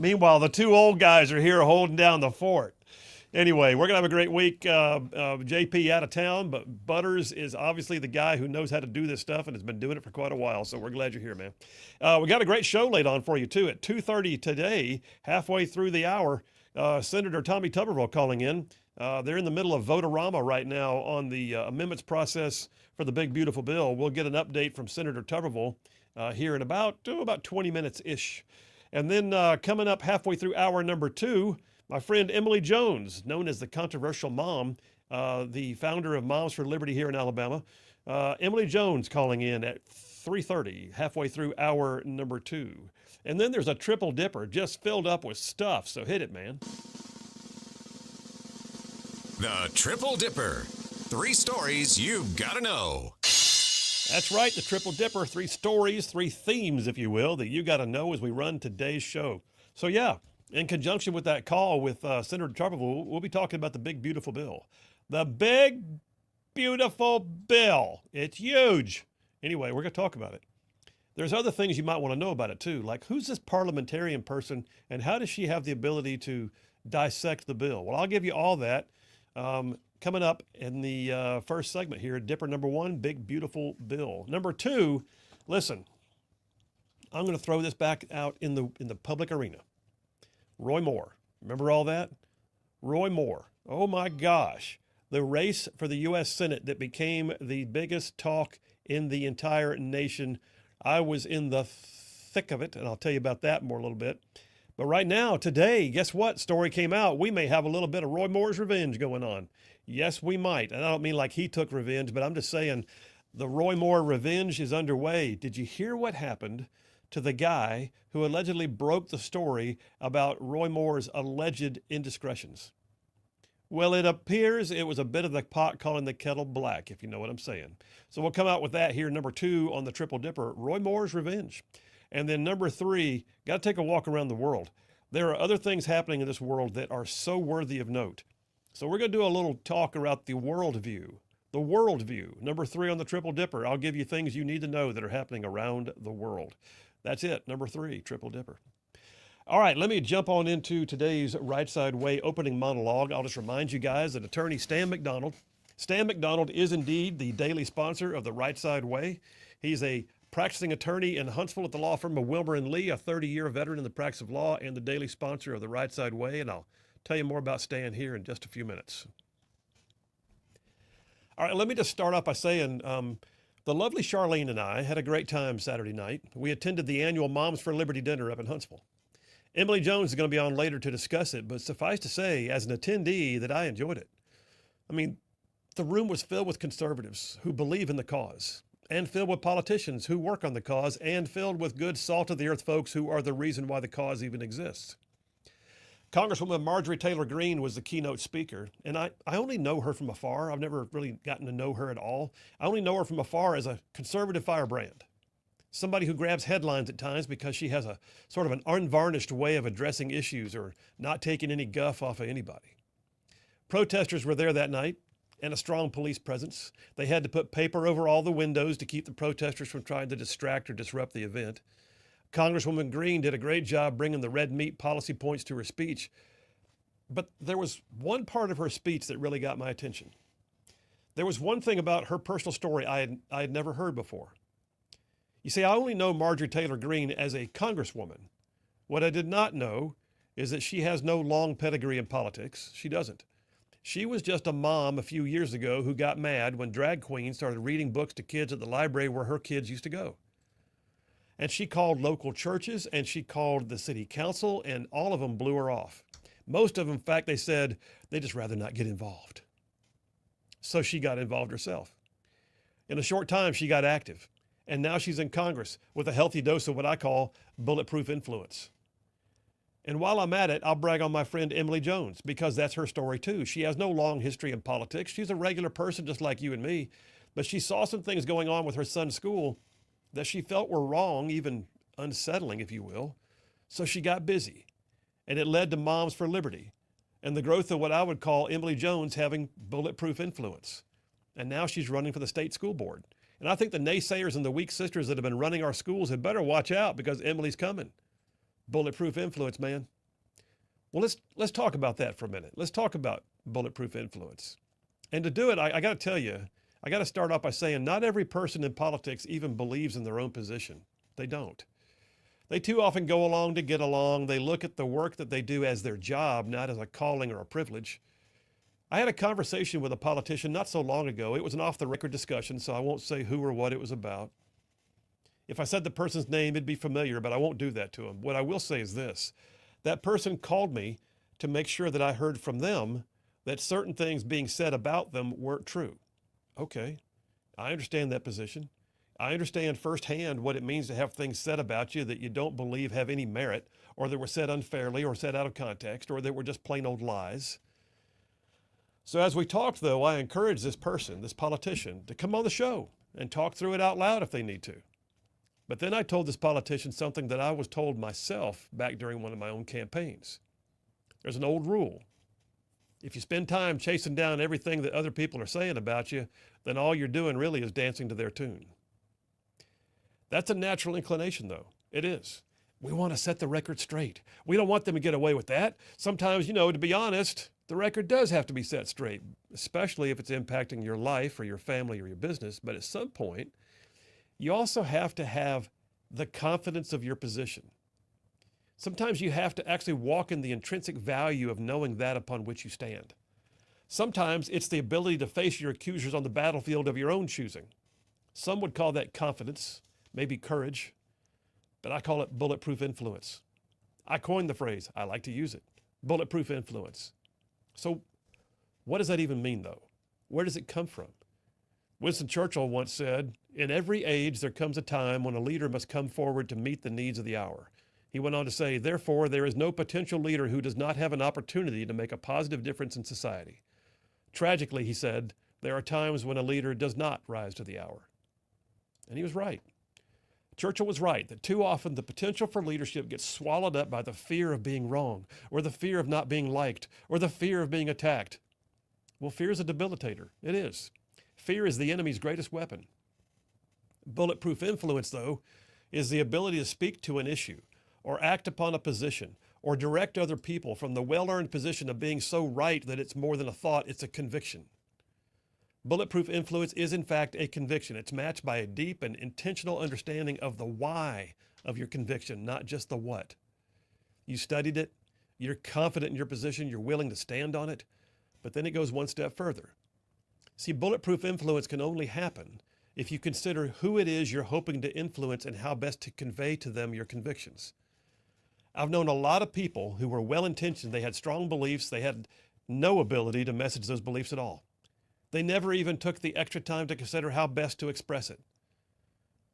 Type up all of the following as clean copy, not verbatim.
Meanwhile, the two old guys are here holding down the fort. Anyway, we're going to have a great week. JP out of town, but Butters is obviously the guy who knows how to do this stuff and has been doing it for quite a while. So we're glad you're here, man. We got a great show laid on for you, too. At 2:30 today, halfway through the hour, Senator Tommy Tuberville calling in. They're in the middle of vote-a-rama right now on the amendments process for the big, beautiful bill. We'll get an update from Senator Tuberville here in about 20 minutes-ish. And then coming up halfway through hour number 2, my friend Emily Jones, known as the controversial mom, the founder of Moms for Liberty here in Alabama. Emily Jones calling in at 3:30, halfway through hour number 2. And then there's a triple dipper just filled up with stuff, so hit it, man. The Triple Dipper. 3 stories you've got to know. That's right, the Triple Dipper. 3 stories, 3 themes, if you will, that you got to know as we run today's show. So yeah, in conjunction with that call with Senator Tuberville, we'll be talking about the big, beautiful bill. The big, beautiful bill. It's huge. Anyway, we're going to talk about it. There's other things you might want to know about it too, like who's this parliamentarian person and how does she have the ability to dissect the bill? Well, I'll give you all that coming up in the first segment here. Dipper number 1, big, beautiful bill. Number 2, listen, I'm going to throw this back out in the public arena. Roy Moore. Remember all that? Roy Moore. Oh my gosh. The race for the U.S. Senate that became the biggest talk in the entire nation. I was in the thick of it, and I'll tell you about that more a little bit. But right now, today, guess what? Story came out. We may have a little bit of Roy Moore's revenge going on. Yes, we might. And I don't mean like he took revenge, but I'm just saying the Roy Moore revenge is underway. Did you hear what happened to the guy who allegedly broke the story about Roy Moore's alleged indiscretions? Well, it appears it was a bit of the pot calling the kettle black, if you know what I'm saying. So we'll come out with that here, number 2 on the Triple Dipper, Roy Moore's revenge. And then number 3, got to take a walk around the world. There are other things happening in this world that are so worthy of note. So we're going to do a little talk about the worldview. The worldview, number 3 on the Triple Dipper. I'll give you things you need to know that are happening around the world. That's it, number 3, Triple Dipper. All right, let me jump on into today's Right Side Way opening monologue. I'll just remind you guys that attorney Stan McDonald is indeed the daily sponsor of the Right Side Way. He's a practicing attorney in Huntsville at the law firm of Wilmer and Lee, a 30-year veteran in the practice of law and the daily sponsor of the Right Side Way. And I'll tell you more about Stan here in just a few minutes. All right, let me just start off by saying the lovely Charlene and I had a great time Saturday night. We attended the annual Moms for Liberty dinner up in Huntsville. Emily Jones is going to be on later to discuss it, but suffice to say, as an attendee, that I enjoyed it. I mean, the room was filled with conservatives who believe in the cause, and filled with politicians who work on the cause, and filled with good salt-of-the-earth folks who are the reason why the cause even exists. Congresswoman Marjorie Taylor Greene was the keynote speaker, and I only know her from afar. I've never really gotten to know her at all. I only know her from afar as a conservative firebrand, somebody who grabs headlines at times because she has a sort of an unvarnished way of addressing issues or not taking any guff off of anybody. Protesters were there that night, and a strong police presence. They had to put paper over all the windows to keep the protesters from trying to distract or disrupt the event. Congresswoman Greene did a great job bringing the red meat policy points to her speech. But there was one part of her speech that really got my attention. There was one thing about her personal story I had never heard before. You see, I only know Marjorie Taylor Greene as a congresswoman. What I did not know is that she has no long pedigree in politics. She doesn't. She was just a mom a few years ago who got mad when drag queens started reading books to kids at the library where her kids used to go. And she called local churches and she called the city council, and all of them blew her off. Most of them, in fact, they said they'd just rather not get involved. So she got involved herself. In a short time, she got active. And now she's in Congress with a healthy dose of what I call bulletproof influence. And while I'm at it, I'll brag on my friend Emily Jones, because that's her story too. She has no long history in politics. She's a regular person just like you and me, but she saw some things going on with her son's school that she felt were wrong, even unsettling, if you will. So she got busy, and it led to Moms for Liberty and the growth of what I would call Emily Jones having bulletproof influence. And now she's running for the state school board. And I think the naysayers and the weak sisters that have been running our schools had better watch out, because Emily's coming. Bulletproof influence, man. Well, let's talk about that for a minute. Let's talk about bulletproof influence. And to do it, I got to tell you, I got to start off by saying not every person in politics even believes in their own position. They don't. They too often go along to get along. They look at the work that they do as their job, not as a calling or a privilege. I had a conversation with a politician not so long ago. It was an off-the-record discussion, so I won't say who or what it was about. If I said the person's name, it'd be familiar, but I won't do that to him. What I will say is this. That person called me to make sure that I heard from them that certain things being said about them weren't true. Okay, I understand that position. I understand firsthand what it means to have things said about you that you don't believe have any merit, or that were said unfairly, or said out of context, or that were just plain old lies. So as we talked, though, I encouraged this person, this politician, to come on the show and talk through it out loud if they need to. But then I told this politician something that I was told myself back during one of my own campaigns. There's an old rule. If you spend time chasing down everything that other people are saying about you, then all you're doing really is dancing to their tune. That's a natural inclination, though. It is. We want to set the record straight. We don't want them to get away with that. Sometimes, to be honest, the record does have to be set straight, especially if it's impacting your life or your family or your business. But at some point, you also have to have the confidence of your position. Sometimes you have to actually walk in the intrinsic value of knowing that upon which you stand. Sometimes it's the ability to face your accusers on the battlefield of your own choosing. Some would call that confidence, maybe courage, but I call it bulletproof influence. I coined the phrase. I like to use it. Bulletproof influence. So what does that even mean, though? Where does it come from? Winston Churchill once said, "In every age there comes a time when a leader must come forward to meet the needs of the hour." He went on to say, "Therefore, there is no potential leader who does not have an opportunity to make a positive difference in society." Tragically, he said, there are times when a leader does not rise to the hour. And he was right. Churchill was right that too often the potential for leadership gets swallowed up by the fear of being wrong, or the fear of not being liked, or the fear of being attacked. Well, fear is a debilitator. It is. Fear is the enemy's greatest weapon. Bulletproof influence, though, is the ability to speak to an issue, or act upon a position, or direct other people from the well-earned position of being so right that it's more than a thought, it's a conviction. Bulletproof influence is, in fact, a conviction. It's matched by a deep and intentional understanding of the why of your conviction, not just the what. You studied it, you're confident in your position, you're willing to stand on it, but then it goes one step further. See, bulletproof influence can only happen if you consider who it is you're hoping to influence and how best to convey to them your convictions. I've known a lot of people who were well-intentioned, they had strong beliefs, they had no ability to message those beliefs at all. They never even took the extra time to consider how best to express it.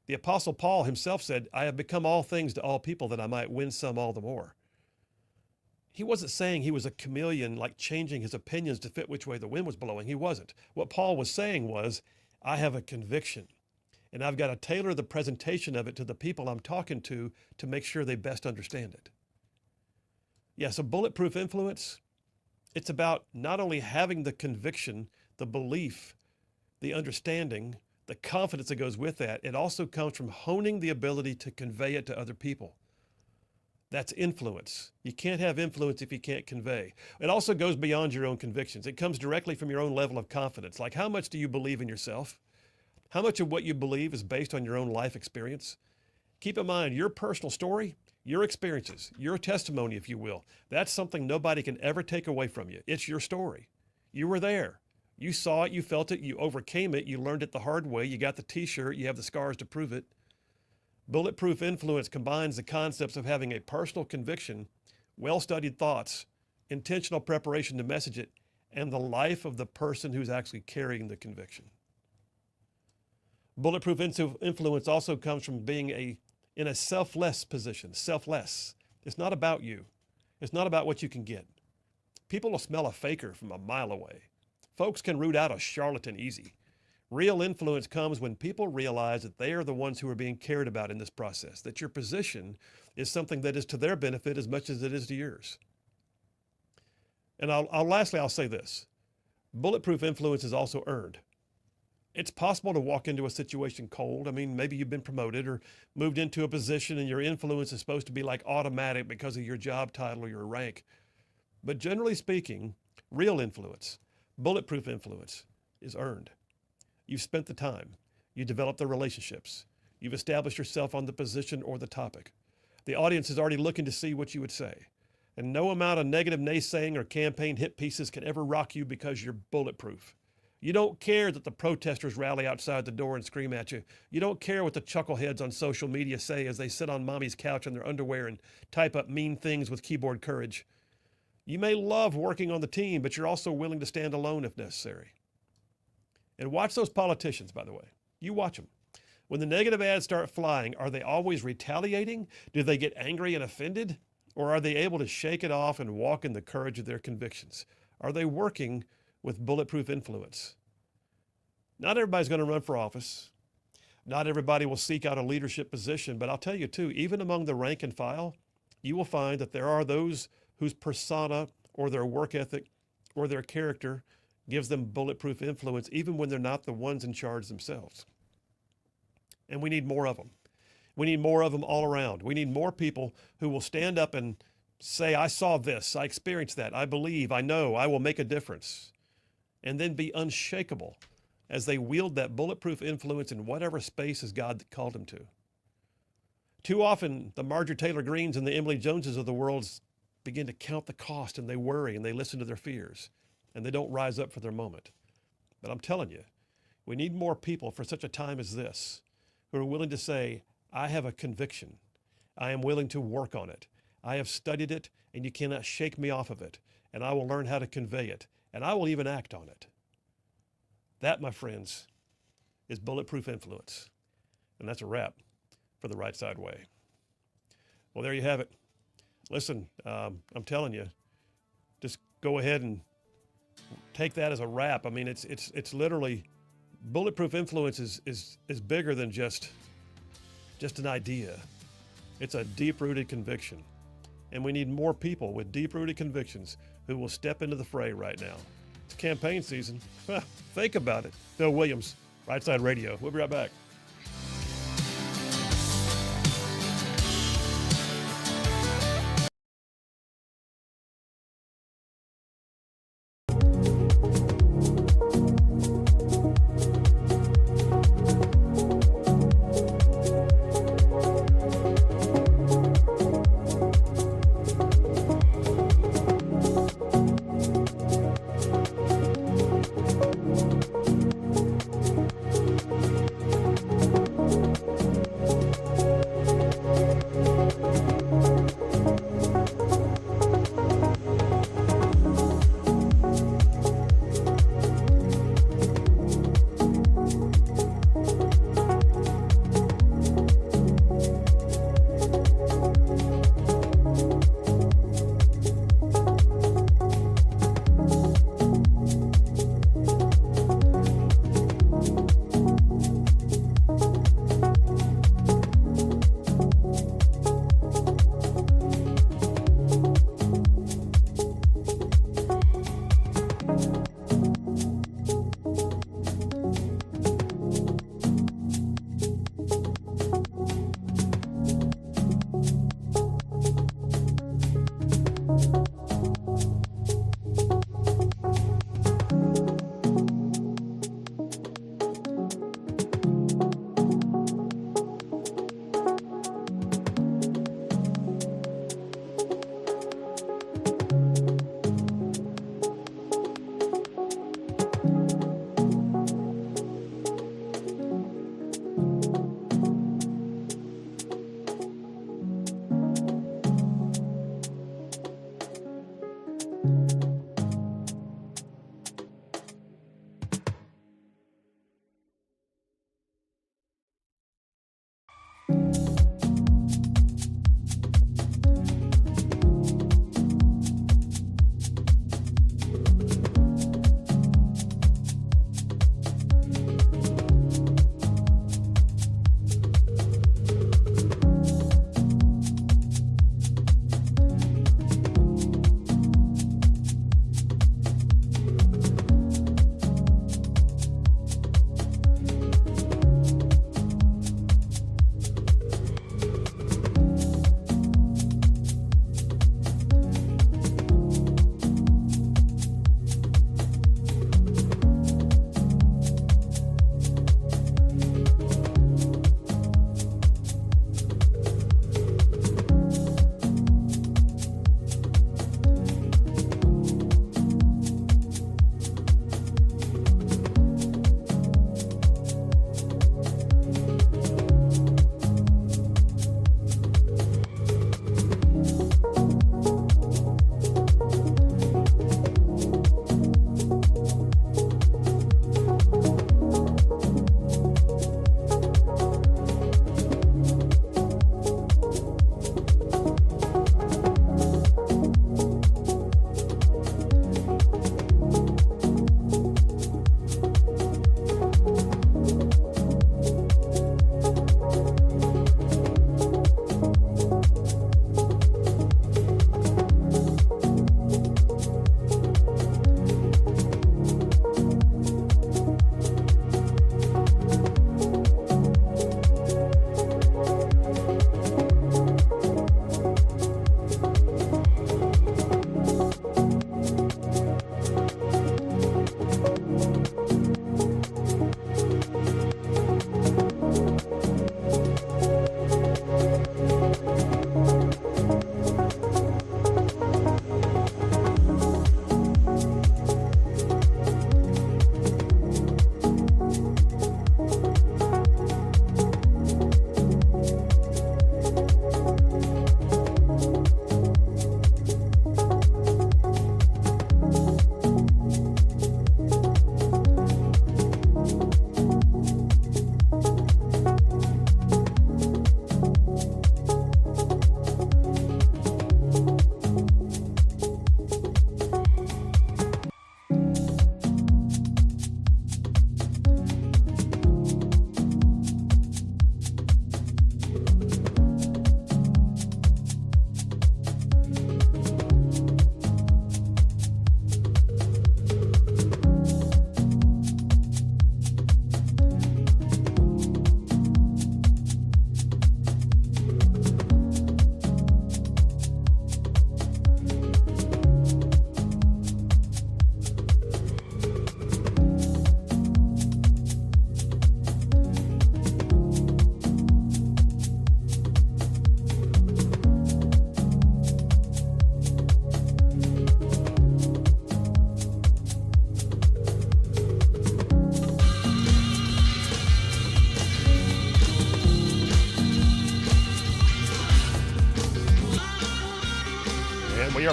The Apostle Paul himself said, "I have become all things to all people that I might win some all the more." He wasn't saying he was a chameleon, like changing his opinions to fit which way the wind was blowing. He wasn't. What Paul was saying was, I have a conviction, and I've got to tailor the presentation of it to the people I'm talking to make sure they best understand it. Yeah, so bulletproof influence, it's about not only having the conviction, the belief, the understanding, the confidence that goes with that, it also comes from honing the ability to convey it to other people. That's influence. You can't have influence if you can't convey. It also goes beyond your own convictions. It comes directly from your own level of confidence. Like, how much do you believe in yourself? How much of what you believe is based on your own life experience? Keep in mind, your personal story, your experiences, your testimony, if you will, that's something nobody can ever take away from you. It's your story. You were there. You saw it, you felt it, you overcame it, you learned it the hard way, you got the t-shirt, you have the scars to prove it. Bulletproof influence combines the concepts of having a personal conviction, well-studied thoughts, intentional preparation to message it, and the life of the person who's actually carrying the conviction. Bulletproof influence also comes from being in a selfless position, selfless. It's not about you. It's not about what you can get. People will smell a faker from a mile away. Folks can root out a charlatan easy. Real influence comes when people realize that they are the ones who are being cared about in this process, that your position is something that is to their benefit as much as it is to yours. And lastly, I'll say this. Bulletproof influence is also earned. It's possible to walk into a situation cold. I mean, maybe you've been promoted or moved into a position and your influence is supposed to be like automatic because of your job title or your rank. But generally speaking, real influence, bulletproof influence, is earned. You've spent the time. You developed the relationships. You've established yourself on the position or the topic. The audience is already looking to see what you would say. And no amount of negative naysaying or campaign hit pieces can ever rock you because you're bulletproof. You don't care that the protesters rally outside the door and scream at you. You don't care what the chuckleheads on social media say as they sit on mommy's couch in their underwear and type up mean things with keyboard courage. You may love working on the team, but you're also willing to stand alone if necessary. And watch those politicians, by the way. You watch them. When the negative ads start flying, are they always retaliating? Do they get angry and offended? Or are they able to shake it off and walk in the courage of their convictions? Are they working with bulletproof influence? Not everybody's going to run for office. Not everybody will seek out a leadership position, but I'll tell you too, even among the rank and file, you will find that there are those whose persona or their work ethic or their character gives them bulletproof influence, even when they're not the ones in charge themselves. And we need more of them. We need more of them all around. We need more people who will stand up and say, I saw this, I experienced that, I believe, I know, I will make a difference. And then be unshakable as they wield that bulletproof influence in whatever space as God called them to. Too often, the Marjorie Taylor Greens and the Emily Joneses of the world begin to count the cost, and they worry and they listen to their fears, and they don't rise up for their moment. But I'm telling you, we need more people for such a time as this who are willing to say, I have a conviction. I am willing to work on it. I have studied it, and you cannot shake me off of it, and I will learn how to convey it, and I will even act on it. That, my friends, is bulletproof influence. And that's a wrap for the Right Side Way. Well, there you have it. Listen, I'm telling you, just go ahead and take that as a wrap. I mean, it's literally, bulletproof influence is bigger than just an idea. It's a deep-rooted conviction. And we need more people with deep-rooted convictions who will step into the fray right now. It's campaign season. Think about it. Bill Williams, Right Side Radio. We'll be right back.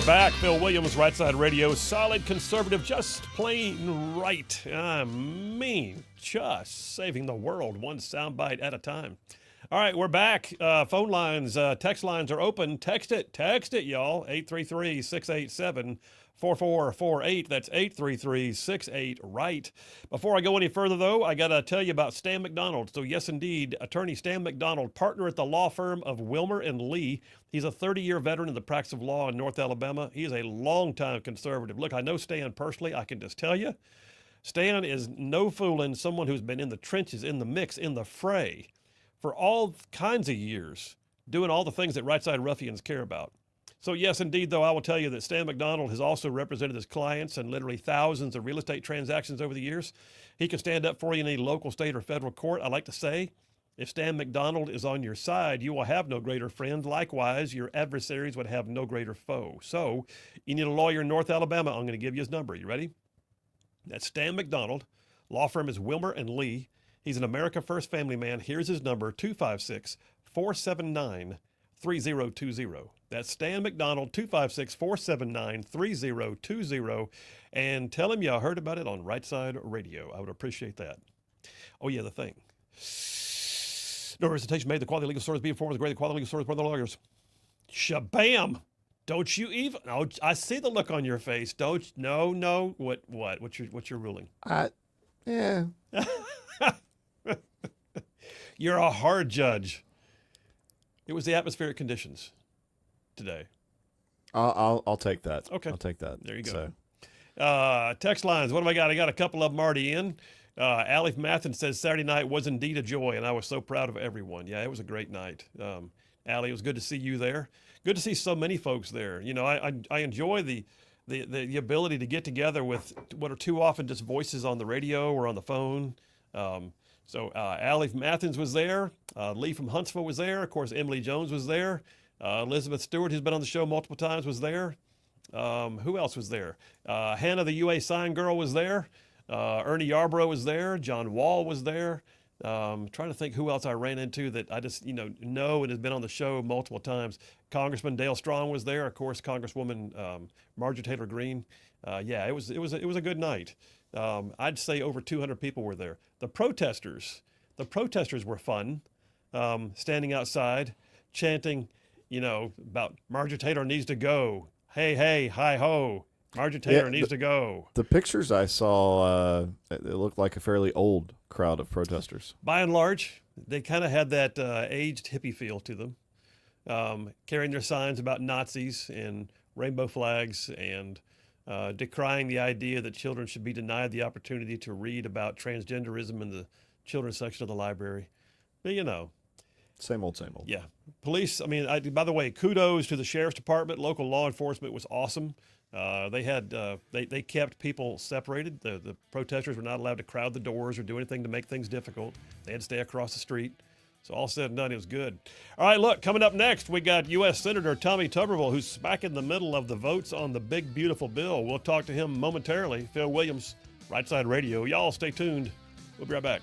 back. Phil Williams, Right Side Radio. Solid conservative, just plain right. I mean, just saving the world one soundbite at a time. All right, we're back. Phone lines, text lines are open. Text it, y'all. 833-687-4448. That's 833-68-RIGHT. Before I go any further, though, I got to tell you about Stan McDonald. So, yes, indeed, attorney Stan McDonald, partner at the law firm of Wilmer and Lee. He's a 30-year veteran in the practice of law in North Alabama. He is a longtime conservative. Look, I know Stan personally. I can just tell you, Stan is no fooling, someone who's been in the trenches, in the mix, in the fray for all kinds of years, doing all the things that right side ruffians care about. So yes, indeed, though, I will tell you that Stan McDonald has also represented his clients in literally thousands of real estate transactions over the years. He can stand up for you in any local, state, or federal court. I like to say, if Stan McDonald is on your side, you will have no greater friend. Likewise, your adversaries would have no greater foe. So you need a lawyer in North Alabama. I'm going to give you his number. You ready? That's Stan McDonald. Law firm is Wilmer and Lee. He's an America First family man. Here's his number, 256-479-3020. That's Stan McDonald, 256-479-3020. And tell him y'all heard about it on Right Side Radio. I would appreciate that. Oh, yeah, the thing. No representation made. The quality legal service be informed with the great quality legal service by the lawyers. Shabam! Don't you even? No, I see the look on your face. Don't. No. What? What's your ruling? Yeah. You're a hard judge. It was the atmospheric conditions today. I'll take that. Okay. I'll take that. There you go. So, Text lines. What do I got? I got a couple of them already in. Allie from Athens says Saturday night was indeed a joy, and I was so proud of everyone. Yeah, it was a great night. Allie, it was good to see you there. Good to see so many folks there. You know, I enjoy the ability to get together with what are too often just voices on the radio or on the phone. So Allie from Athens was there. Lee from Huntsville was there. Of course, Emily Jones was there. Elizabeth Stewart, who's been on the show multiple times, was there. Who else was there? Hannah, the UA sign girl, was there. Ernie Yarbrough was there. John Wall was there. Trying to think who else I ran into that I just, know and has been on the show multiple times. Congressman Dale Strong was there. Of course, Congresswoman Marjorie Taylor Greene. Yeah, it was a good night. I'd say over 200 people were there. The protesters were fun, standing outside, chanting, about Marjorie Taylor needs to go. Hey, hi ho. Marjorie Taylor needs to go. the pictures I saw, it looked like a fairly old crowd of protesters. By and large, they kind of had that aged hippie feel to them, carrying their signs about Nazis and rainbow flags and decrying the idea that children should be denied the opportunity to read about transgenderism in the children's section of the library. But, Same old. yeah. Police, by the way, kudos to the sheriff's department. Local law enforcement was awesome. They had they kept people separated. The protesters were not allowed to crowd the doors or do anything to make things difficult. They had to stay across the street. So all said and done, it was good. All right, look, coming up next, we got U.S. Senator Tommy Tuberville, who's smack in the middle of the votes on the big, beautiful bill. We'll talk to him momentarily. Phil Williams, Right Side Radio. Y'all stay tuned. We'll be right back.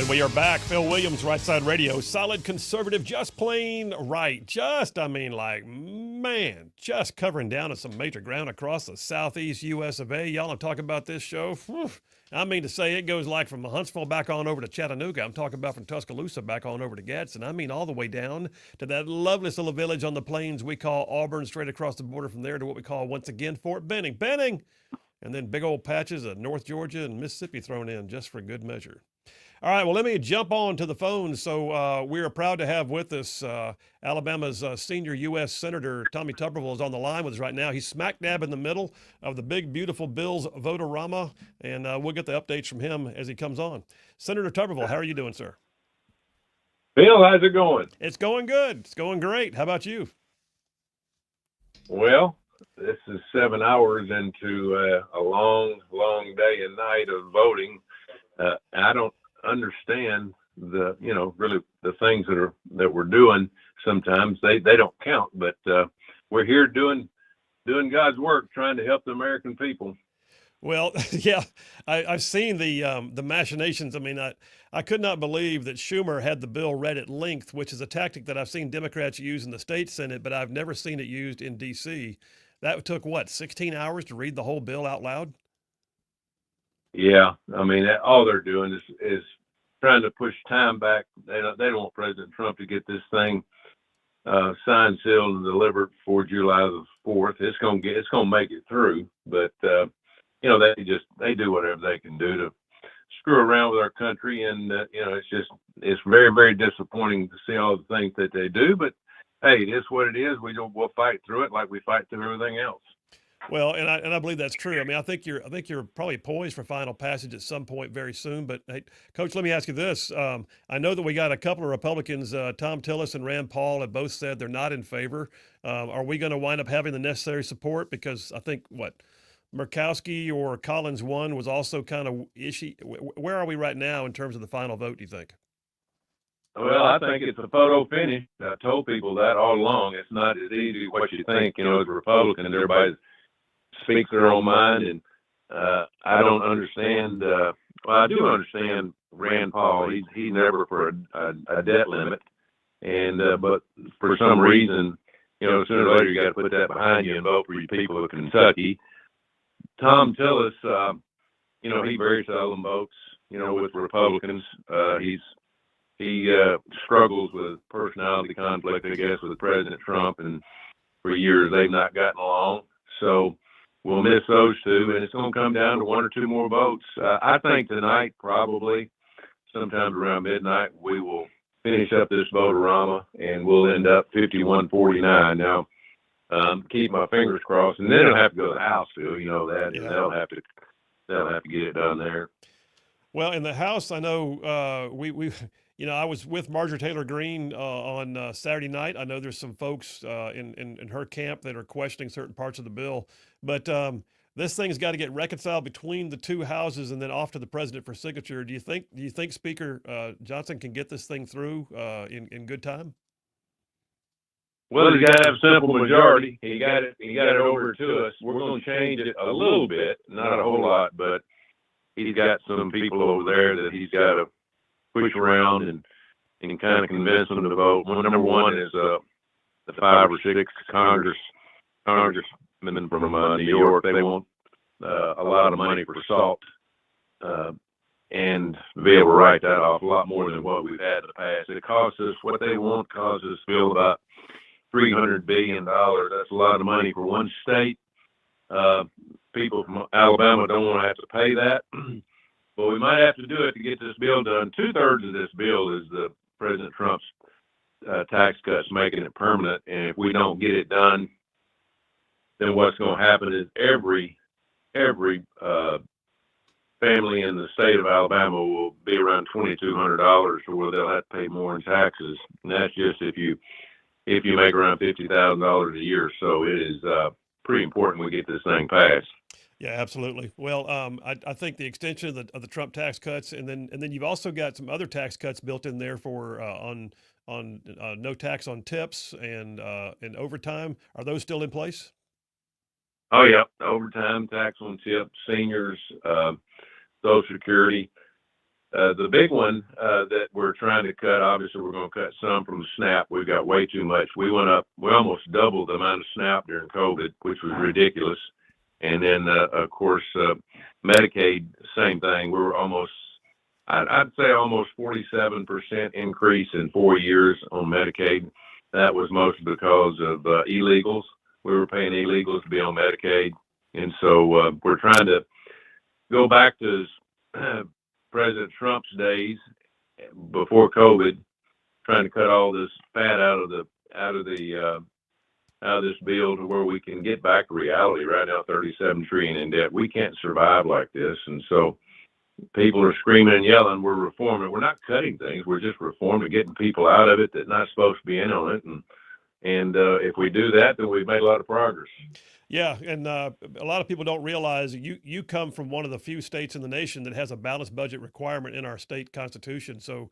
And we are back. Phil Williams, Right Side Radio. Solid conservative, just plain right. Just covering down on some major ground across the southeast U.S. of A. Y'all, I'm talking about this show. Whew. I mean to say it goes like from Huntsville back on over to Chattanooga. I'm talking about from Tuscaloosa back on over to Gadsden. I mean all the way down to that lovely little village on the plains we call Auburn, straight across the border from there to what we call, once again, Fort Benning. Benning! And then big old patches of North Georgia and Mississippi thrown in just for good measure. All right, well, let me jump on to the phone. So we are proud to have with us Alabama's senior U.S. Senator Tommy Tuberville is on the line with us right now. He's smack dab in the middle of the big, beautiful Bills vote-a-rama, and we'll get the updates from him as he comes on. Senator Tuberville, how are you doing, sir? Bill, how's it going? It's going good. It's going great. How about you? Well, this is 7 hours into a long, long day and night of voting. I don't understand really the things that we're doing. Sometimes they don't count, but we're here doing God's work, trying to help the American people. Well, yeah, I've seen the machinations. I mean, I could not believe that Schumer had the bill read at length, which is a tactic that I've seen Democrats use in the state Senate, but I've never seen it used in D.C. That took, 16 hours to read the whole bill out loud? Yeah, I mean, all they're doing is trying to push time back. They don't want President Trump to get this thing signed, sealed, and delivered before July the 4th. It's gonna make it through, but they do whatever they can do to screw around with our country, and it's very, very disappointing to see all the things that they do. But hey, it is what it is. We'll fight through it like we fight through everything else. Well, and I believe that's true. I mean, I think you're probably poised for final passage at some point very soon. But hey, Coach, let me ask you this: I know that we got a couple of Republicans, Tom Tillis and Rand Paul, have both said they're not in favor. Are we going to wind up having the necessary support? Because I think Murkowski or Collins one was also kind of ishy. Where are we right now in terms of the final vote, do you think? Well, I think it's a photo finish. I told people that all along. It's not as easy as what you think. As a Republican, everybody speaks their own mind, and I don't understand. Well, I do understand Rand Paul. He's never for a debt limit, and but for some reason, sooner or later you got to put that behind you and vote for your people of Kentucky. Tom Tillis, he very seldom votes, with Republicans. He struggles with personality conflict, I guess, with President Trump, and for years they've not gotten along. So we'll miss those two, and it's going to come down to one or two more votes. I think tonight, probably sometime around midnight, we will finish up this vote-a-rama, and we'll end up 51-49. Now, keep my fingers crossed, and then it'll have to go to the House, Phil. That, and they'll have to get it done there. Well, in the House, I know I was with Marjorie Taylor Greene on Saturday night. I know there's some folks in her camp that are questioning certain parts of the bill, but this thing's got to get reconciled between the two houses and then off to the president for signature. Do you think Speaker Johnson can get this thing through in good time? Well, he's got to have a simple majority. He got it over to us. We're going to change it a little bit, not a whole lot, but he's got some people over there that he's got to push around and kind of convince them to vote. Number one is the 5 or 6 congressmen from New York. They want a lot of money for salt and be able to write that off a lot more than what we've had in the past. It costs us, what they want costs us, Bill, about $300 billion. That's a lot of money for one state. People from Alabama don't want to have to pay that. But we might have to do it to get this bill done. 2/3 of this bill is the President Trump's tax cuts, making it permanent. And if we don't get it done, then what's going to happen is every family in the state of Alabama will be around $2,200, or where they'll have to pay more in taxes. And that's just if you make around $50,000 a year. So it is pretty important we get this thing passed. Yeah, absolutely. Well, I think the extension of the Trump tax cuts, and then you've also got some other tax cuts built in there for on no tax on tips and overtime. Are those still in place? Oh yeah, overtime, tax on tips, seniors, Social Security. The big one that we're trying to cut, obviously, we're going to cut some from SNAP. We've got way too much. We almost doubled the amount of SNAP during COVID, which was ridiculous. And then, of course, Medicaid, same thing. We were I'd say almost 47% increase in 4 years on Medicaid. That was mostly because of illegals. We were paying illegals to be on Medicaid. And so we're trying to go back to President Trump's days before COVID, trying to cut all this fat out of this bill to where we can get back to reality. Right now, $37 trillion in debt. We can't survive like this, and so people are screaming and yelling. We're reforming. We're not cutting things. We're just reforming, getting people out of it that not supposed to be in on it, and if we do that, then we've made a lot of progress. Yeah, and a lot of people don't realize you come from one of the few states in the nation that has a balanced budget requirement in our state constitution. So,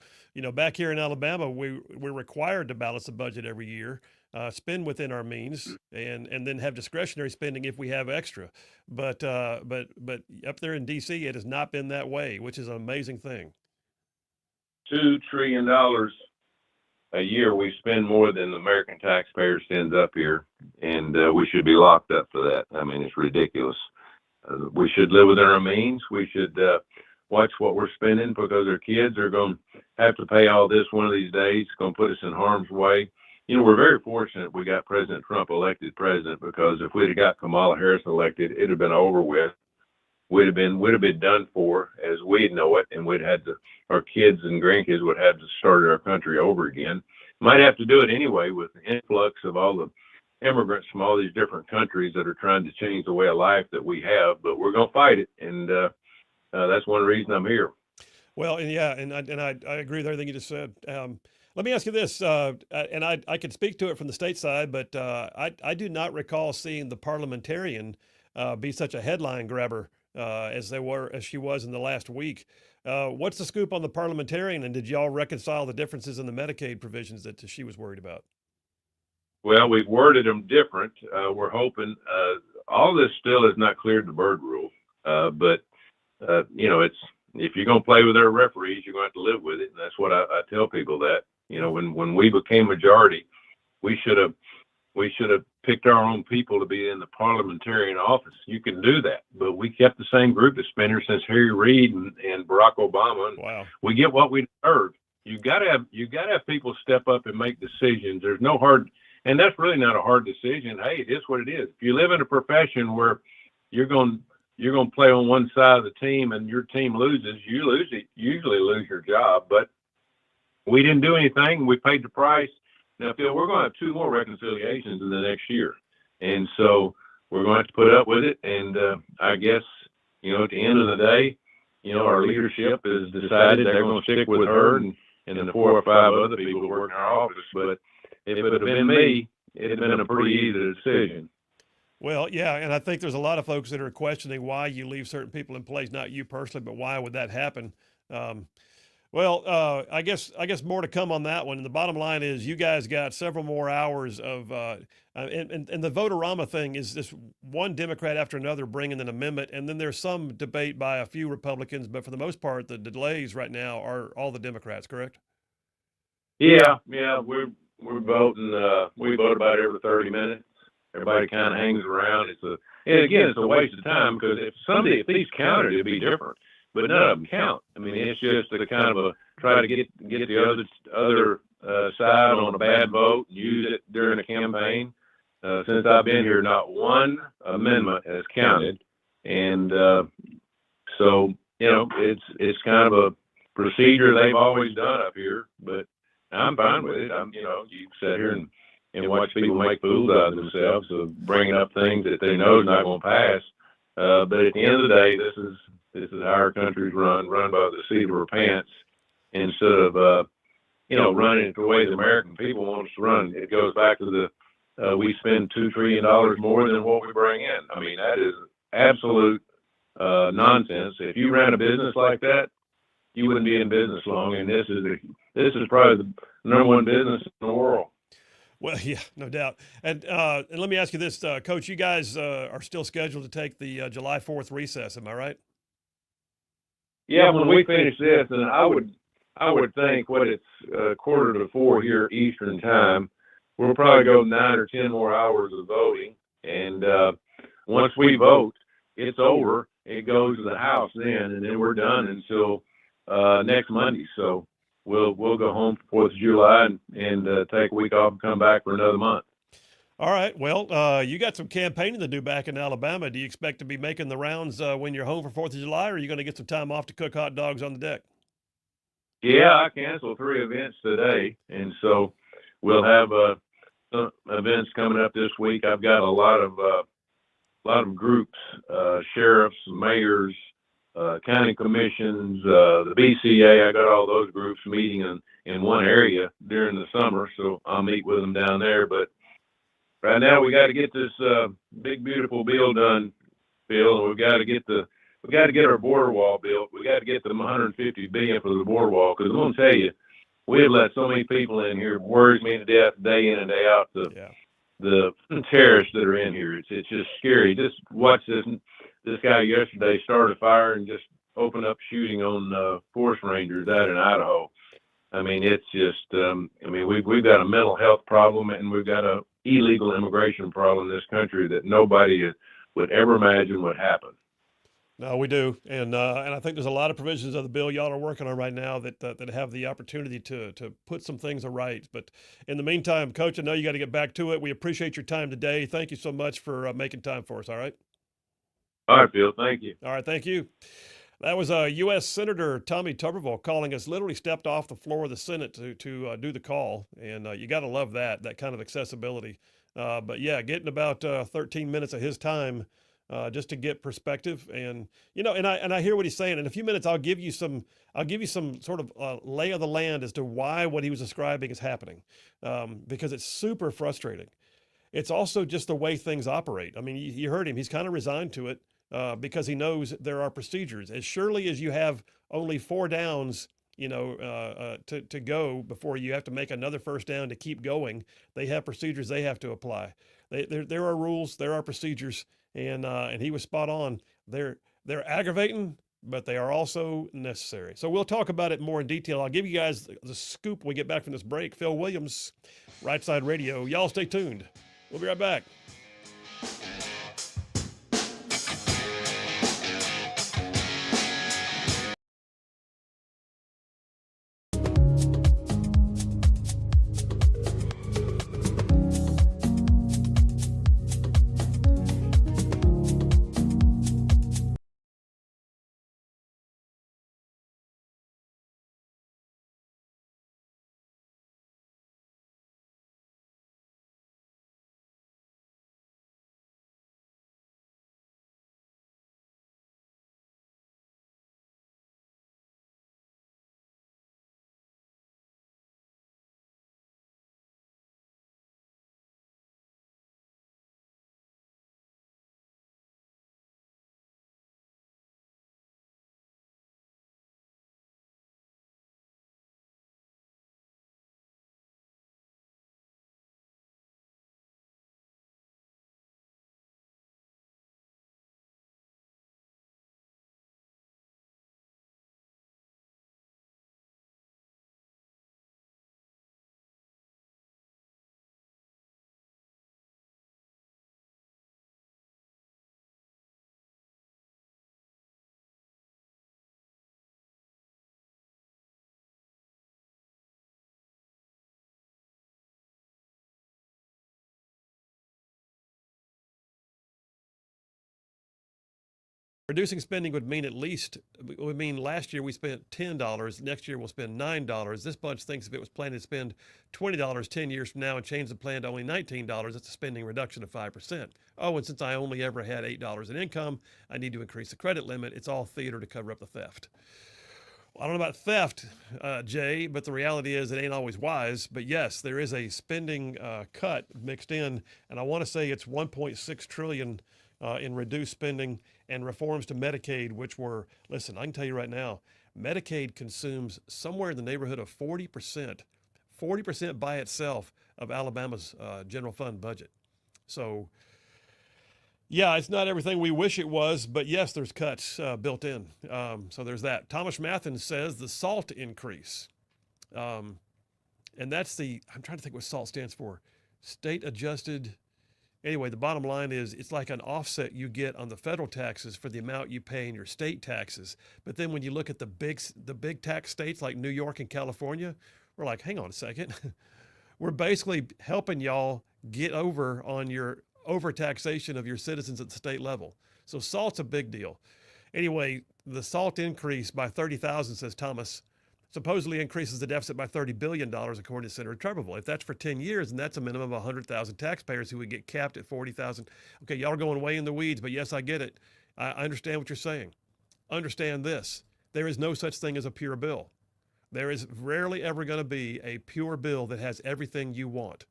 back here in Alabama, we're required to balance the budget every year, spend within our means, and then have discretionary spending if we have extra. But up there in D.C., it has not been that way, which is an amazing thing. $2 trillion a year we spend more than the American taxpayer spends up here, and we should be locked up for that. I mean, it's ridiculous. We should live within our means. We should watch what we're spending, because our kids are going to have to pay all this one of these days. It's going to put us in harm's way. We're very fortunate we got President Trump elected president, because if we'd have got Kamala Harris elected, it'd have been over with. We'd have been done for as we know it, and our kids and grandkids would have to start our country over again. Might have to do it anyway with the influx of all the immigrants from all these different countries that are trying to change the way of life that we have, but we're going to fight it, and that's one reason I'm here. Well, and yeah, and I agree with everything you just said. Let me ask you this, and I can speak to it from the state side, but I do not recall seeing the parliamentarian be such a headline grabber as she was in the last week. What's the scoop on the parliamentarian, and did y'all reconcile the differences in the Medicaid provisions that she was worried about? Well, we've worded them different. We're hoping all this still is not cleared the Byrd rule, but it's, if you're going to play with their referees, you're going to have to live with it, and that's what I tell people that. When we became majority, we should have picked our own people to be in the parliamentarian office. You can do that, but we kept the same group that's been here since Harry Reid and Barack Obama. And wow. We get what we deserve. You got to have people step up and make decisions. There's no hard, and that's really not a hard decision. Hey, it is what it is. If you live in a profession where you're going to play on one side of the team and your team loses, you usually lose your job. But we didn't do anything. We paid the price. Now, Phil, we're going to have 2 more reconciliations in the next year. And so we're going to have to put up with it. And I guess, at the end of the day, our leadership has decided they're going to stick with her and the 4 or 5 other people who work in our office. But if it would have been me, it'd have been a pretty easy decision. Well, yeah, and I think there's a lot of folks that are questioning why you leave certain people in place, not you personally, but why would that happen? I guess more to come on that one. And the bottom line is you guys got several more hours of, and the Vote-A-Rama thing is this one Democrat after another bringing an amendment. And then there's some debate by a few Republicans, but for the most part, the delays right now are all the Democrats, correct? Yeah. We're voting, we vote about every 30 minutes. Everybody kind of hangs around. It's a waste of time, because if these counted, it'd be different. But none of them count. I mean, it's just a kind of try to get the other side on a bad vote, use it during a campaign. Since I've been here, not one amendment has counted, and so it's kind of a procedure they've always done up here. But I'm fine with it. You sit here and watch people make fools out of themselves of bringing up things that they know is not going to pass. But at the end of the day, this is how our country's run by the seat of our pants, instead of running it the way the American people want us to run. It goes back to we spend $2 trillion more than what we bring in. I mean, that is absolute nonsense. If you ran a business like that, you wouldn't be in business long. And this is probably the number one business in the world. Well, yeah, no doubt. And let me ask you this, Coach, you guys are still scheduled to take the July 4th recess, am I right? yeah, when we finish this, and I would think what it's 3:45 here Eastern time, we'll probably go 9 or 10 more hours of voting, and once we vote, it's over. It goes to the House then, and then we're done until next Monday. So we'll go home for 4th of July and take a week off and come back for another month. All right. Well, you got some campaigning to do back in Alabama. Do you expect to be making the rounds when you're home for 4th of July, or are you going to get some time off to cook hot dogs on the deck? Yeah, I canceled 3 events today, and so we'll have some events coming up this week. I've got a lot of groups, sheriffs, mayors, county commissions, the BCA. I got all those groups meeting in one area during the summer, so I'll meet with them down there. But right now, we got to get this big, beautiful bill done, Bill, and we got to get our border wall built. We got to get the $150 billion for the border wall, because I'm going to tell you, we have let so many people in here. It worries me to death, day in and day out. The terrorists that are in here. It's just scary. Just watch this guy yesterday start a fire and just open up shooting on forest rangers out in Idaho. I mean, it's just. We've got a mental health problem, and we've got a illegal immigration problem in this country that nobody would ever imagine would happen. No, we do, and I think there's a lot of provisions of the bill y'all are working on right now that have the opportunity to put some things right. But in the meantime, Coach, I know you got to get back to it. We appreciate your time today. Thank you so much for making time for us. All right. All right, Bill. Thank you. All right, thank you. That was U.S. Senator Tommy Tuberville calling us. Literally stepped off the floor of the Senate to do the call, and you got to love that kind of accessibility. But yeah, getting about 13 minutes of his time. Just to get perspective, and I hear what he's saying. In a few minutes, I'll give you some sort of lay of the land as to why what he was describing is happening, because it's super frustrating. It's also just the way things operate. I mean, you heard him; he's kind of resigned to it because he knows there are procedures. As surely as you have only 4 downs, to go before you have to make another first down to keep going, they have procedures they have to apply. There are rules, there are procedures. And he was spot on. They're aggravating, but they are also necessary. So we'll talk about it more in detail. I'll give you guys the scoop when we get back from this break. Phil Williams, Right Side Radio. Y'all stay tuned. We'll be right back. Reducing spending would mean last year we spent $10. Next year we'll spend $9. This bunch thinks if it was planning to spend $20 10 years from now and change the plan to only $19, that's a spending reduction of 5%. Oh, and since I only ever had $8 in income, I need to increase the credit limit. It's all theater to cover up the theft. Well, I don't know about theft, Jay, but the reality is it ain't always wise. But yes, there is a spending cut mixed in, and I want to say it's $1.6 trillion in reduced spending and reforms to Medicaid, which were, listen, I can tell you right now, Medicaid consumes somewhere in the neighborhood of 40% by itself of Alabama's general fund budget. So Yeah, it's not everything we wish it was, but yes, there's cuts built in. So there's that. Thomas Mathins says the SALT increase. And that's I'm trying to think what SALT stands for. State adjusted. Anyway, the bottom line is it's like an offset you get on the federal taxes for the amount you pay in your state taxes. But then when you look at the big tax states like New York and California, we're like, hang on a second. We're basically helping y'all get over on your overtaxation of your citizens at the state level. So SALT's a big deal. Anyway, the SALT increase by 30,000, says Thomas, supposedly increases the deficit by $30 billion, according to Senator Trevor. If that's for 10 years, then that's a minimum of 100,000 taxpayers who would get capped at 40,000. Okay, y'all are going way in the weeds, but yes, I get it. I understand what you're saying. Understand this. There is no such thing as a pure bill. There is rarely ever going to be a pure bill that has everything you want.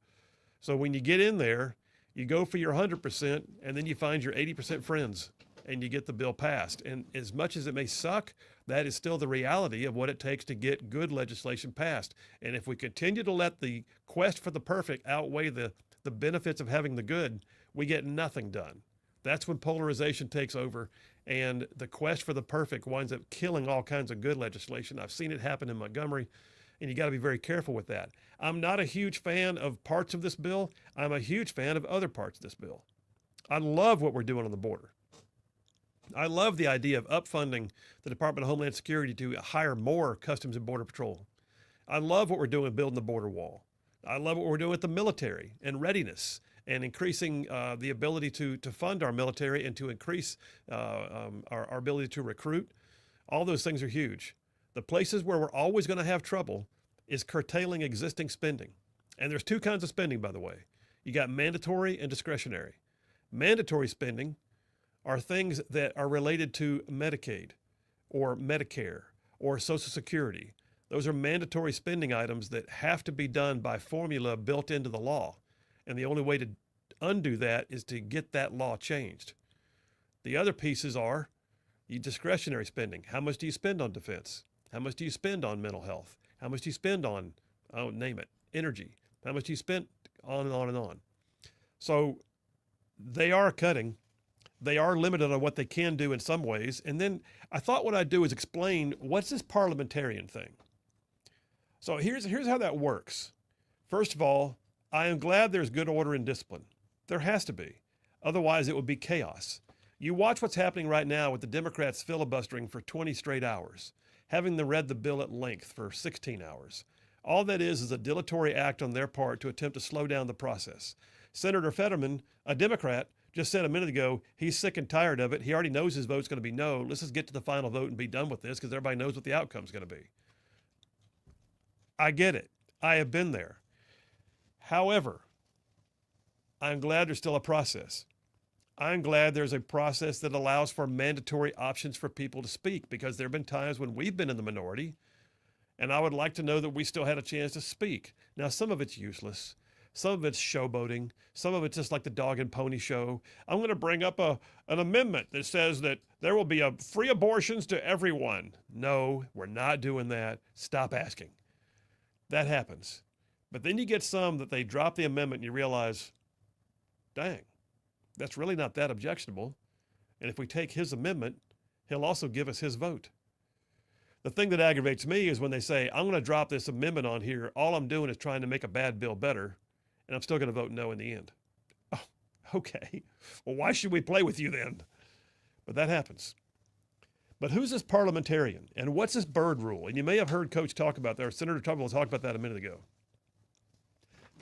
So when you get in there, you go for your 100%, and then you find your 80% friends, and you get the bill passed. And as much as it may suck, that is still the reality of what it takes to get good legislation passed. And if we continue to let the quest for the perfect outweigh the benefits of having the good, we get nothing done. That's when polarization takes over, and the quest for the perfect winds up killing all kinds of good legislation. I've seen it happen in Montgomery, and you got to be very careful with that. I'm not a huge fan of parts of this bill. I'm a huge fan of other parts of this bill. I love what we're doing on the border. I love the idea of upfunding the Department of Homeland Security to hire more Customs and Border Patrol. I love what we're doing building the border wall. I love what we're doing with the military and readiness and increasing the ability to fund our military and to increase our ability to recruit. All those things are huge. The places where we're always going to have trouble is curtailing existing spending. And there's two kinds of spending, by the way. You got mandatory and discretionary. Mandatory spending are things that are related to Medicaid or Medicare or Social Security. Those are mandatory spending items that have to be done by formula built into the law. And the only way to undo that is to get that law changed. The other pieces are your discretionary spending. How much do you spend on defense? How much do you spend on mental health? How much do you spend on, name it, energy? How much do you spend on and on and on? So they are cutting. They are limited on what they can do in some ways. And then I thought what I'd do is explain what's this parliamentarian thing. So here's how that works. First of all, I am glad there's good order and discipline. There has to be. Otherwise, it would be chaos. You watch what's happening right now with the Democrats filibustering for 20 straight hours, having them read the bill at length for 16 hours. All that is a dilatory act on their part to attempt to slow down the process. Senator Fetterman, a Democrat, just said a minute ago, he's sick and tired of it. He already knows his vote's going to be no. Let's just get to the final vote and be done with this because everybody knows what the outcome's going to be. I get it. I have been there. However, I'm glad there's still a process. I'm glad there's a process that allows for mandatory options for people to speak because there have been times when we've been in the minority, and I would like to know that we still had a chance to speak. Now, some of it's useless. Some of it's showboating. Some of it's just like the dog and pony show. I'm going to bring up an amendment that says that there will be free abortions to everyone. No, we're not doing that. Stop asking. That happens. But then you get some that they drop the amendment and you realize, dang, that's really not that objectionable. And if we take his amendment, he'll also give us his vote. The thing that aggravates me is when they say, I'm going to drop this amendment on here. All I'm doing is trying to make a bad bill better, and I'm still going to vote no in the end. Oh, okay. Well, why should we play with you then? But that happens. But who's this parliamentarian? And what's this Byrd rule? And you may have heard Coach talk about that, or Senator Tubble talked about that a minute ago.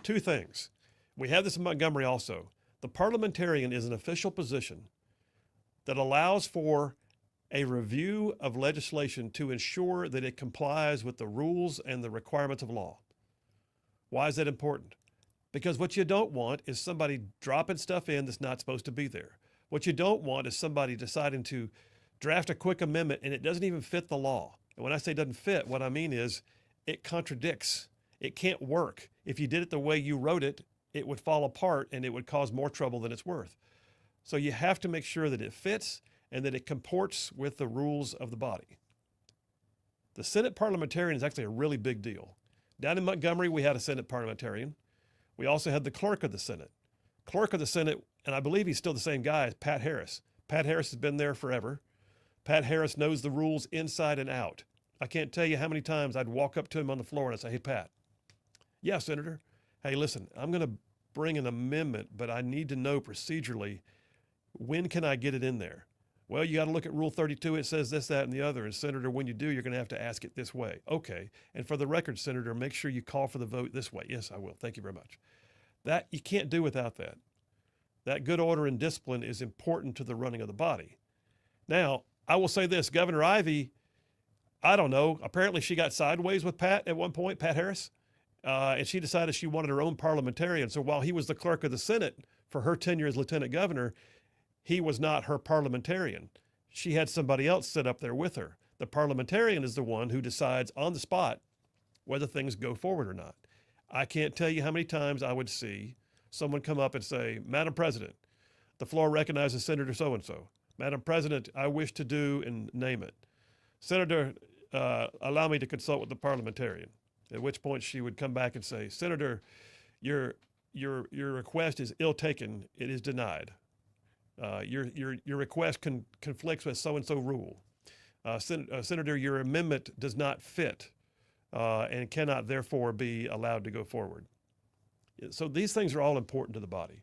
Two things. We have this in Montgomery also. The parliamentarian is an official position that allows for a review of legislation to ensure that it complies with the rules and the requirements of law. Why is that important? Because what you don't want is somebody dropping stuff in that's not supposed to be there. What you don't want is somebody deciding to draft a quick amendment and it doesn't even fit the law. And when I say doesn't fit, what I mean is it contradicts. It can't work. If you did it the way you wrote it, it would fall apart and it would cause more trouble than it's worth. So you have to make sure that it fits and that it comports with the rules of the body. The Senate parliamentarian is actually a really big deal. Down in Montgomery, we had a Senate parliamentarian. We also had the clerk of the Senate. clerk of the Senate, and I believe he's still the same guy, is Pat Harris. Pat Harris has been there forever. Pat Harris knows the rules inside and out. I can't tell you how many times I'd walk up to him on the floor and I'd say, hey, Pat. Yeah, Senator. Hey, listen, I'm going to bring an amendment, but I need to know procedurally, when can I get it in there? Well, you got to look at Rule 32. It says this, that, and the other. And Senator, when you do, you're going to have to ask it this way. Okay. And for the record, Senator, make sure you call for the vote this way. Yes, I will. Thank you very much. That you can't do without that. That good order and discipline is important to the running of the body. Now, I will say this, Governor Ivey, I don't know, apparently she got sideways with Pat at one point, Pat Harris, and she decided she wanted her own parliamentarian. So while he was the clerk of the Senate for her tenure as lieutenant governor, he was not her parliamentarian. She had somebody else sit up there with her. The parliamentarian is the one who decides on the spot whether things go forward or not. I can't tell you how many times I would see someone come up and say, Madam President, the floor recognizes Senator so-and-so. Madam President, I wish to do, and name it. Senator, allow me to consult with the parliamentarian. At which point she would come back and say, Senator, your request is ill taken. It is denied. Your request conflicts with so-and-so rule. Senator, your amendment does not fit and cannot therefore be allowed to go forward. So these things are all important to the body.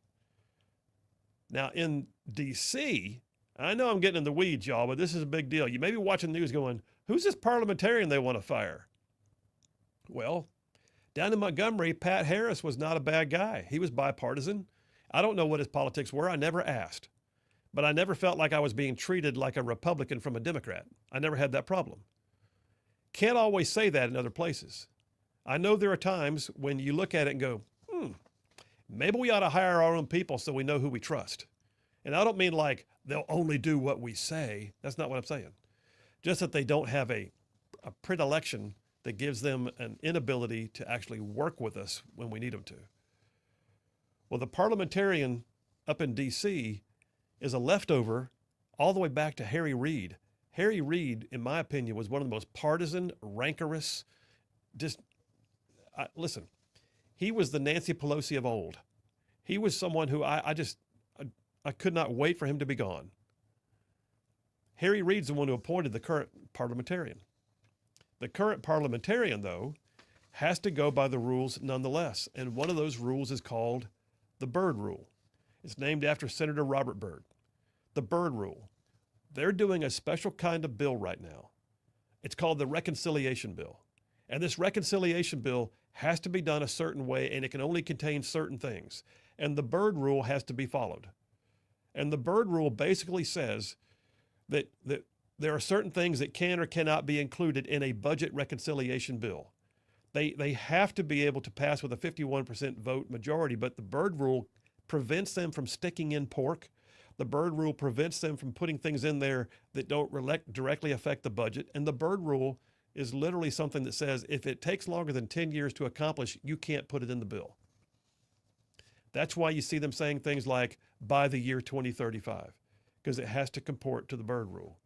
Now in D.C., I know I'm getting in the weeds, y'all, but this is a big deal. You may be watching the news going, who's this parliamentarian they want to fire? Well, down in Montgomery, Pat Harris was not a bad guy. He was bipartisan. I don't know what his politics were. I never asked. But I never felt like I was being treated like a Republican from a Democrat. I never had that problem. Can't always say that in other places. I know there are times when you look at it and go, maybe we ought to hire our own people so we know who we trust. And I don't mean like they'll only do what we say. That's not what I'm saying. Just that they don't have a predilection that gives them an inability to actually work with us when we need them to. Well, the parliamentarian up in D.C. is a leftover all the way back to Harry Reid. Harry Reid, in my opinion, was one of the most partisan, rancorous, listen, he was the Nancy Pelosi of old. He was someone who I could not wait for him to be gone. Harry Reid's the one who appointed the current parliamentarian. The current parliamentarian, though, has to go by the rules nonetheless. And one of those rules is called the Byrd Rule. It's named after Senator Robert Byrd. The Byrd Rule. They're doing a special kind of bill right now. It's called the Reconciliation Bill. And this Reconciliation Bill has to be done a certain way, and it can only contain certain things. And the Byrd Rule has to be followed. And the Byrd Rule basically says that there are certain things that can or cannot be included in a budget reconciliation bill. They have to be able to pass with a 51% vote majority, but the Byrd Rule prevents them from sticking in pork. The Byrd Rule prevents them from putting things in there that don't directly affect the budget. And the Byrd Rule is literally something that says if it takes longer than 10 years to accomplish, you can't put it in the bill. That's why you see them saying things like by the year 2035, because it has to comport to the Byrd Rule.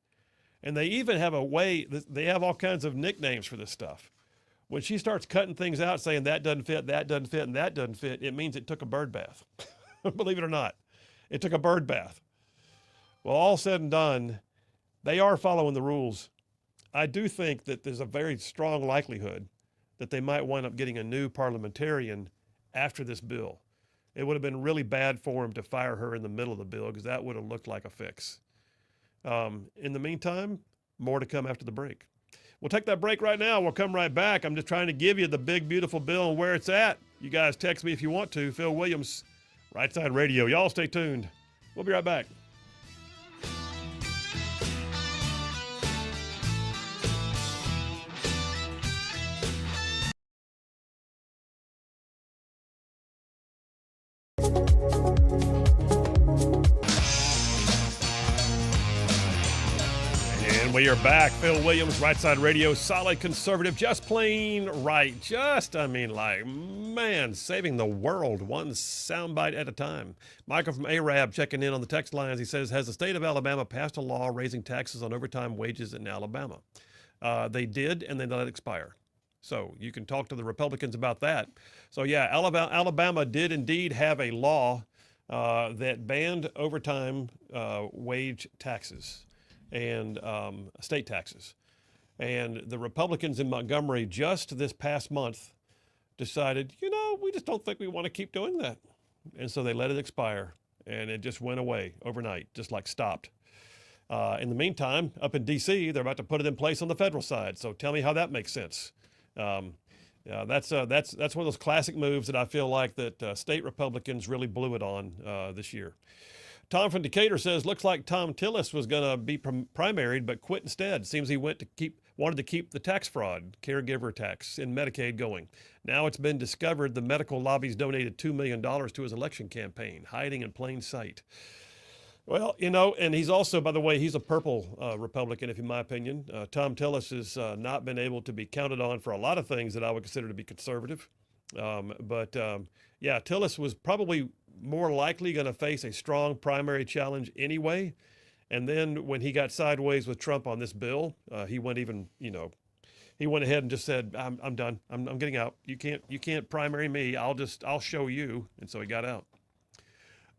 And they even have a way, they have all kinds of nicknames for this stuff. When she starts cutting things out saying that doesn't fit, and that doesn't fit, it means it took a bird bath. Believe it or not, it took a bird bath. Well, all said and done, they are following the rules. I do think that there's a very strong likelihood that they might wind up getting a new parliamentarian after this bill. It would have been really bad for him to fire her in the middle of the bill because that would have looked like a fix. In the meantime, more to come after the break. We'll take that break right now. We'll come right back. I'm just trying to give you the big, beautiful bill and where it's at. You guys text me if you want to. Phil Williams, Right Side Radio. Y'all stay tuned. We'll be right back. We are back. Phil Williams, Right Side Radio, solid conservative, just plain right. Saving the world one soundbite at a time. Michael from Arab checking in on the text lines. He says, has the state of Alabama passed a law raising taxes on overtime wages in Alabama? They did, and they let it expire. So you can talk to the Republicans about that. So yeah, Alabama did indeed have a law that banned overtime wage taxes and state taxes. And the Republicans in Montgomery just this past month decided, we just don't think we want to keep doing that. And so they let it expire, and it just went away overnight, just like stopped. In the meantime, up in D.C., they're about to put it in place on the federal side. So tell me how that makes sense. That's one of those classic moves that I feel like that state Republicans really blew it on this year. Tom from Decatur says, looks like Tom Tillis was going to be primaried, but quit instead. Seems he wanted to keep the tax fraud, caregiver tax, and Medicaid going. Now it's been discovered the medical lobbies donated $2 million to his election campaign, hiding in plain sight. Well, and he's also, by the way, he's a purple Republican, in my opinion. Tom Tillis has not been able to be counted on for a lot of things that I would consider to be conservative. Tillis was probably more likely going to face a strong primary challenge anyway. And then when he got sideways with Trump on this bill, he went ahead and just said, I'm done. I'm getting out. You can't primary me. I'll show you. And so he got out.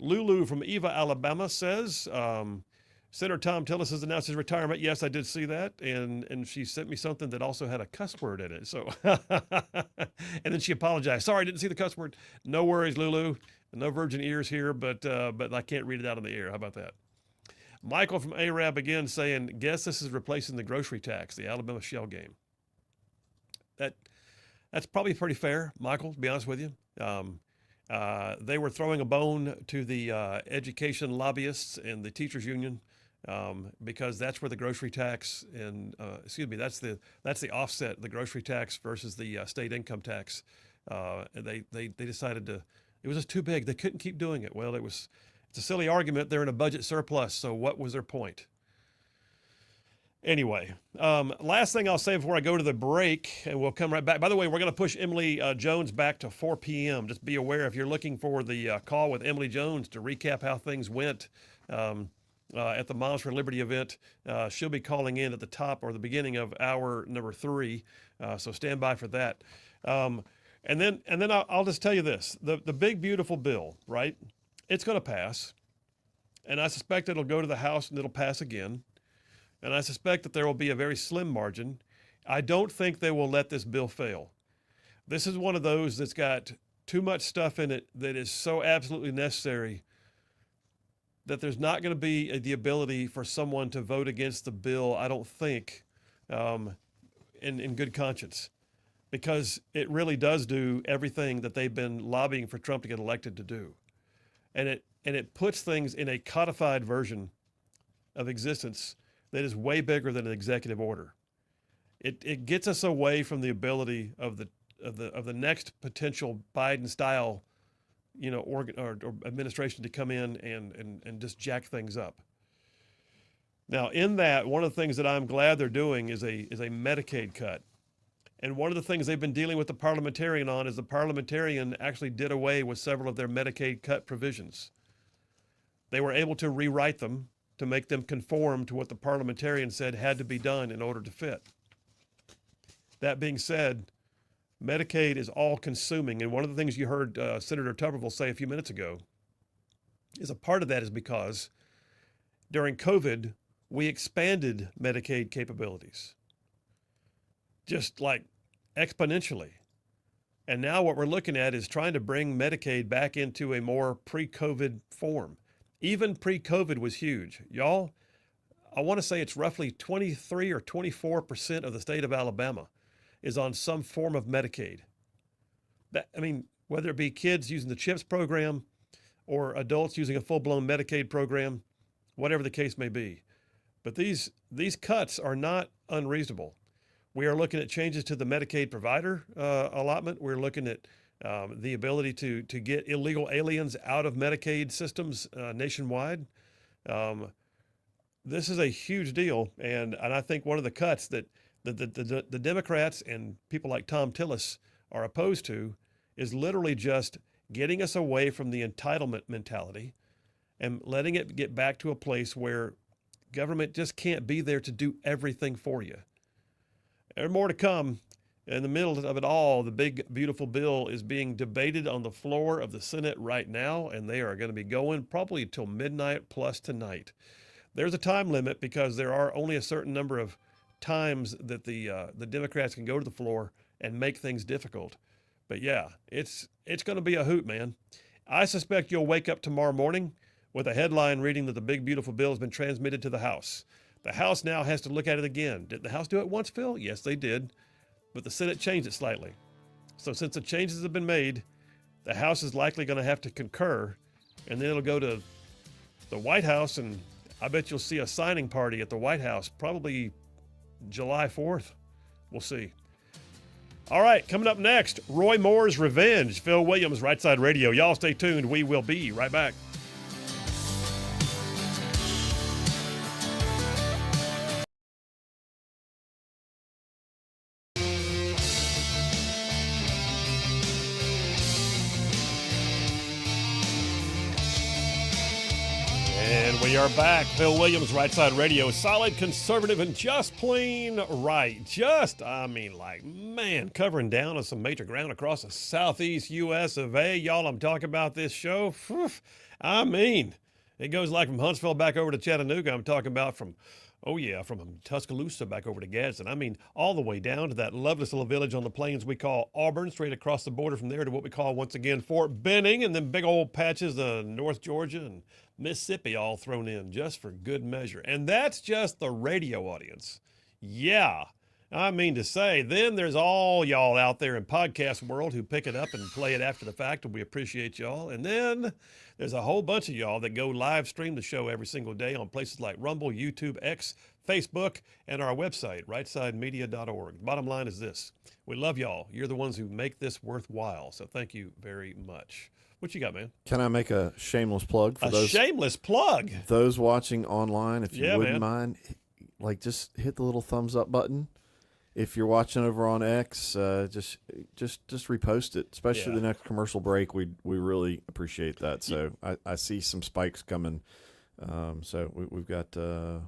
Lulu from Eva, Alabama says, Senator Tom Tillis has announced his retirement. Yes, I did see that. And she sent me something that also had a cuss word in it. So, and then she apologized. Sorry, I didn't see the cuss word. No worries, Lulu. No virgin ears here, but I can't read it out on the air. How about that? Michael from Arab again saying, guess this is replacing the grocery tax, the Alabama shell game. That's probably pretty fair, Michael, to be honest with you. They were throwing a bone to the education lobbyists and the teachers union because that's where the grocery tax and that's the offset, the grocery tax versus the state income tax. They decided it was just too big. They couldn't keep doing it. Well, it's a silly argument. They're in a budget surplus. So what was their point? Anyway, last thing I'll say before I go to the break, and we'll come right back. By the way, we're going to push Emily Jones back to 4 p.m. Just be aware if you're looking for the call with Emily Jones to recap how things went at the Moms for Liberty event. She'll be calling in at the top or the beginning of hour number 3. So stand by for that. And then I'll just tell you this: the big beautiful bill, right? It's going to pass, and I suspect it'll go to the House and it'll pass again. And I suspect that there will be a very slim margin. I don't think they will let this bill fail. This is one of those that's got too much stuff in it that is so absolutely necessary that there's not going to be the ability for someone to vote against the bill, I don't think, in good conscience, because it really does do everything that they've been lobbying for Trump to get elected to do. And it puts things in a codified version of existence that is way bigger than an executive order. It gets us away from the ability of the next potential Biden style, or administration to come in and just jack things up. Now, in that, one of the things that I'm glad they're doing is a Medicaid cut. And one of the things they've been dealing with the parliamentarian on is the parliamentarian actually did away with several of their Medicaid cut provisions. They were able to rewrite them to make them conform to what the parliamentarian said had to be done in order to fit. That being said, Medicaid is all consuming. And one of the things you heard Senator Tuberville say a few minutes ago is a part of that is because during COVID, we expanded Medicaid capabilities, just like exponentially. And now what we're looking at is trying to bring Medicaid back into a more pre-COVID form. Even pre-COVID was huge. Y'all, I want to say it's roughly 23 or 24% of the state of Alabama is on some form of Medicaid. Whether it be kids using the CHIPS program or adults using a full-blown Medicaid program, whatever the case may be. But these cuts are not unreasonable. We are looking at changes to the Medicaid provider allotment. We're looking at the ability to get illegal aliens out of Medicaid systems nationwide. This is a huge deal, and I think one of the cuts that the Democrats and people like Tom Tillis are opposed to is literally just getting us away from the entitlement mentality and letting it get back to a place where government just can't be there to do everything for you. There's more to come. in the middle of it all, the big, beautiful bill is being debated on the floor of the Senate right now, and they are going to be going probably till midnight plus tonight. There's a time limit because there are only a certain number of times that the Democrats can go to the floor and make things difficult. But yeah, it's going to be a hoot, man. I suspect you'll wake up tomorrow morning with a headline reading that the big, beautiful bill has been transmitted to the House. The House now has to look at it again. Did the House do it once, Phil? Yes, they did. But the Senate changed it slightly. So since the changes have been made, the House is likely going to have to concur, and then it'll go to the White House, and I bet you'll see a signing party at the White House probably July 4th. We'll see. All right, coming up next, Roy Moore's Revenge. Phil Williams, Right Side Radio. Y'all stay tuned. We will be right back. And we are back. Phil Williams, Right Side Radio. Solid, conservative, and just plain right. Covering down on some major ground across the southeast U.S. of A. Y'all, I'm talking about this show. It goes like from Huntsville back over to Chattanooga. I'm talking about from Tuscaloosa back over to Gadsden. All the way down to that lovely little village on the plains we call Auburn, straight across the border from there to what we call, once again, Fort Benning, and then big old patches of North Georgia and Mississippi all thrown in just for good measure. And that's just the radio audience. Yeah. To say, then there's all y'all out there in podcast world who pick it up and play it after the fact, and we appreciate y'all. And then there's a whole bunch of y'all that go live stream the show every single day on places like Rumble, YouTube, X, Facebook, and our website, rightsidemedia.org. Bottom line is this. We love y'all. You're the ones who make this worthwhile. So thank you very much. What you got, man? Can I make a shameless plug for those? Shameless plug. Those watching online, if you wouldn't mind, just hit the little thumbs up button. If you're watching over on X, just repost it, especially the next commercial break. We really appreciate that. So I see some spikes coming. So we've got a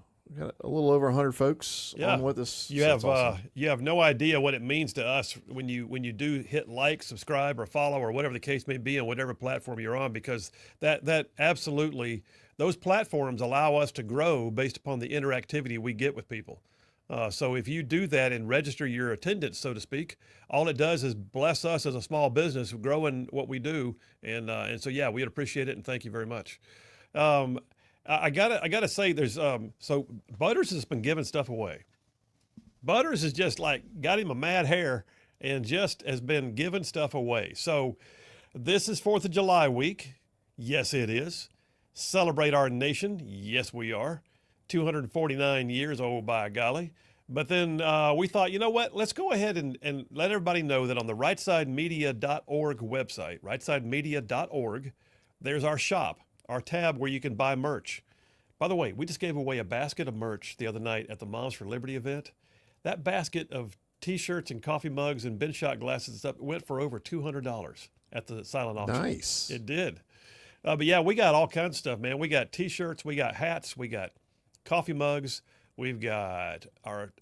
little over 100 folks on with us. You have no idea what it means to us when you do hit like, subscribe, or follow, or whatever the case may be on whatever platform you're on, because that absolutely, those platforms allow us to grow based upon the interactivity we get with people. So if you do that and register your attendance, so to speak, all it does is bless us as a small business growing what we do. And so, we'd appreciate it. And thank you very much. I gotta say there's, so Butters has been giving stuff away. Butters is just got him a mad hair and just has been giving stuff away. So this is 4th of July week. Yes, it is. Celebrate our nation. Yes, we are. 249 years old, by golly. But then we thought, you know what? Let's go ahead and let everybody know that on the rightsidemedia.org website, rightsidemedia.org, there's our shop, our tab where you can buy merch. By the way, we just gave away a basket of merch the other night at the Moms for Liberty event. That basket of T-shirts and coffee mugs and bin shot glasses and stuff went for over $200 at the silent auction. Nice. It did. But we got all kinds of stuff, man. We got T-shirts, we got hats, we got coffee mugs. We've got our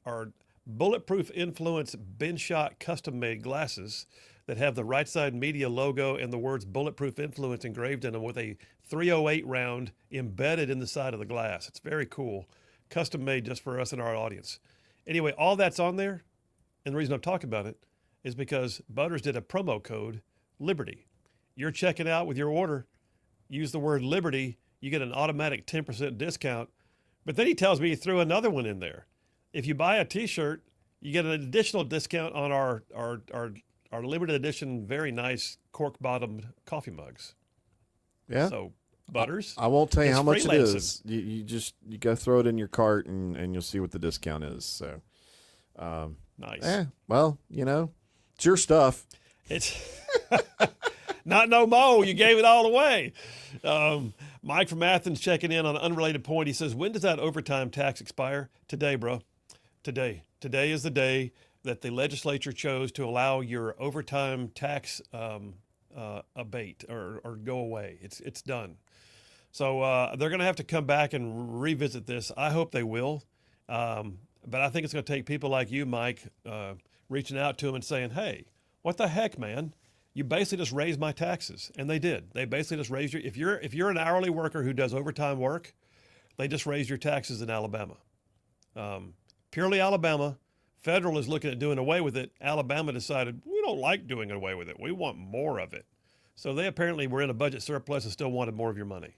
Bulletproof Influence bin shot custom-made glasses that have the Right Side Media logo and the words Bulletproof Influence engraved in them with a 308 round embedded in the side of the glass. It's very cool. Custom-made just for us and our audience. Anyway, all that's on there, and the reason I'm talking about it is because Butters did a promo code, Liberty. You're checking out with your order, use the word Liberty, you get an automatic 10% discount. But then he tells me he threw another one in there. If you buy a T-shirt, you get an additional discount on our limited edition, very nice cork-bottomed coffee mugs. Yeah. So Butters. I won't tell you how much it is. You go throw it in your cart and you'll see what the discount is. So nice. Yeah. Well, it's your stuff. It's not no more. You gave it all away. Mike from Athens checking in on an unrelated point. He says, when does that overtime tax expire? Today, bro. Today. Today is the day that the legislature chose to allow your overtime tax abate or go away. It's done. So they're going to have to come back and revisit this. I hope they will. But I think it's going to take people like you, Mike, reaching out to him and saying, hey, what the heck, man? You basically just raised my taxes. And they did. They basically just raised your, if you're an hourly worker who does overtime work, they just raised your taxes in Alabama. Purely Alabama. Federal is looking at doing away with it. Alabama decided, we don't like doing away with it. We want more of it. So they apparently were in a budget surplus and still wanted more of your money.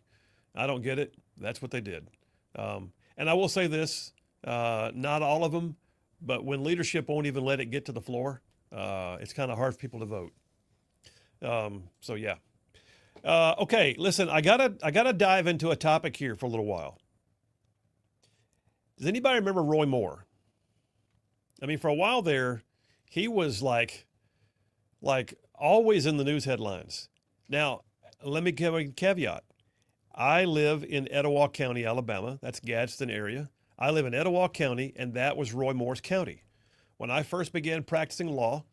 I don't get it. That's what they did. And I will say this, not all of them, but when leadership won't even let it get to the floor, it's kind of hard for people to vote. So yeah. Okay, listen, I gotta dive into a topic here for a little while. Does anybody remember Roy Moore? I mean, for a while there, he was like always in the news headlines. Now, let me give a caveat. I live in Etowah County, Alabama. That's Gadsden area. I live in Etowah County, and that was Roy Moore's county. When I first began practicing law,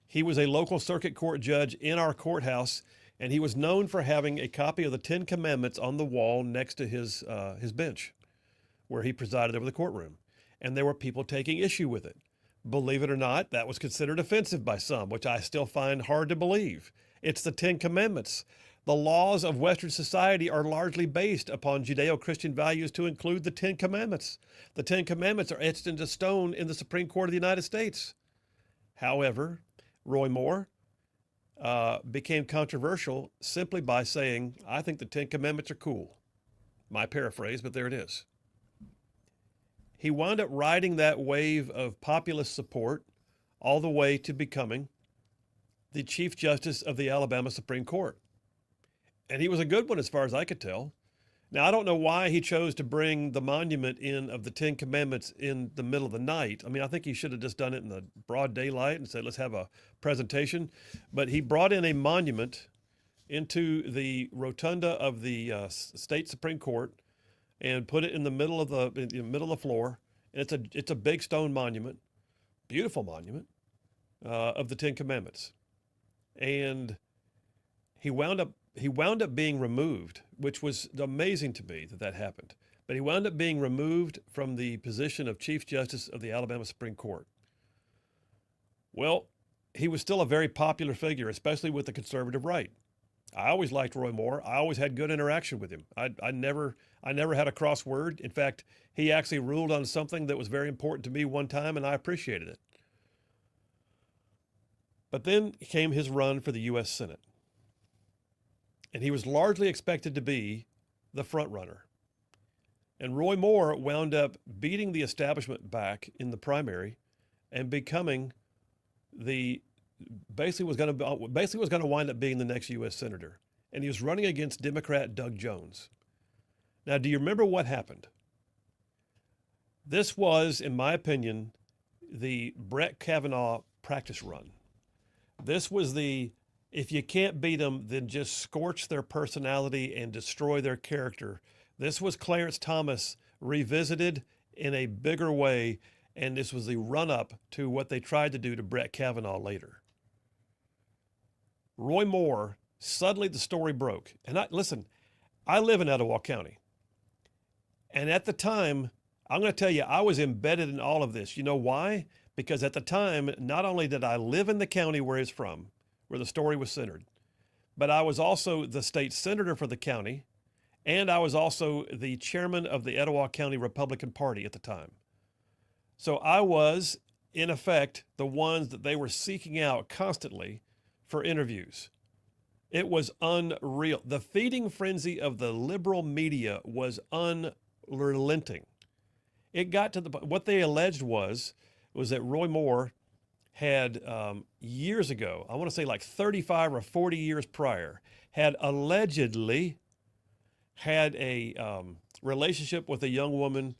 he was a local circuit court judge in our courthouse, and he was known for having a copy of the Ten Commandments on the wall next to his bench, where he presided over the courtroom. And there were people taking issue with it. Believe it or not, that was considered offensive by some, which I still find hard to believe. It's the Ten Commandments. The laws of Western society are largely based upon Judeo-Christian values to include the Ten Commandments. The Ten Commandments are etched into stone in the Supreme Court of the United States. However, Roy Moore became controversial simply by saying, I think the Ten Commandments are cool. My paraphrase, but there it is. He wound up riding that wave of populist support all the way to becoming the Chief Justice of the Alabama Supreme Court. And he was a good one as far as I could tell. Now, I don't know why he chose to bring the monument in of the Ten Commandments in the middle of the night. I mean, I think he should have just done it in the broad daylight and said, let's have a presentation. But he brought in a monument into the rotunda of the state Supreme Court and put it in the middle of the floor. And it's a big stone monument, beautiful monument of the Ten Commandments. And he wound up being removed, which was amazing to me that happened. But he wound up being removed from the position of Chief Justice of the Alabama Supreme Court. Well, he was still a very popular figure, especially with the conservative right. I always liked Roy Moore. I always had good interaction with him. I never had a cross word. In fact, he actually ruled on something that was very important to me one time, and I appreciated it. But then came his run for the U.S. Senate. And he was largely expected to be the front runner. And Roy Moore wound up beating the establishment back in the primary and becoming basically was going to wind up being the next U.S. Senator. And he was running against Democrat Doug Jones. Now, do you remember what happened? This was, in my opinion, the Brett Kavanaugh practice run. This was if you can't beat them, then just scorch their personality and destroy their character. This was Clarence Thomas revisited in a bigger way, and this was the run-up to what they tried to do to Brett Kavanaugh later. Roy Moore, suddenly the story broke. And I live in Etowah County. And at the time, I'm going to tell you, I was embedded in all of this. You know why? Because at the time, not only did I live in the county where he's from, where the story was centered, but I was also the state senator for the county, and I was also the chairman of the Etowah County Republican Party at the time. So I was, in effect, the ones that they were seeking out constantly for interviews. It was unreal. The feeding frenzy of the liberal media was unrelenting. It got to what they alleged was that Roy Moore had years ago, I want to say like 35 or 40 years prior, had allegedly had a relationship with a young woman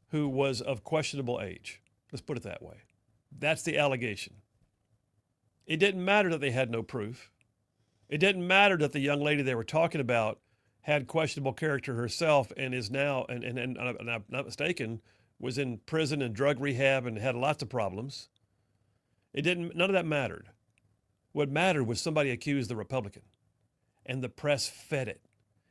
who was of questionable age. Let's put it that way. That's the allegation. It didn't matter that they had no proof. It didn't matter that the young lady they were talking about had questionable character herself and is now, and I'm not mistaken, was in prison and drug rehab and had lots of problems. None of that mattered. What mattered was somebody accused the Republican, and the press fed it,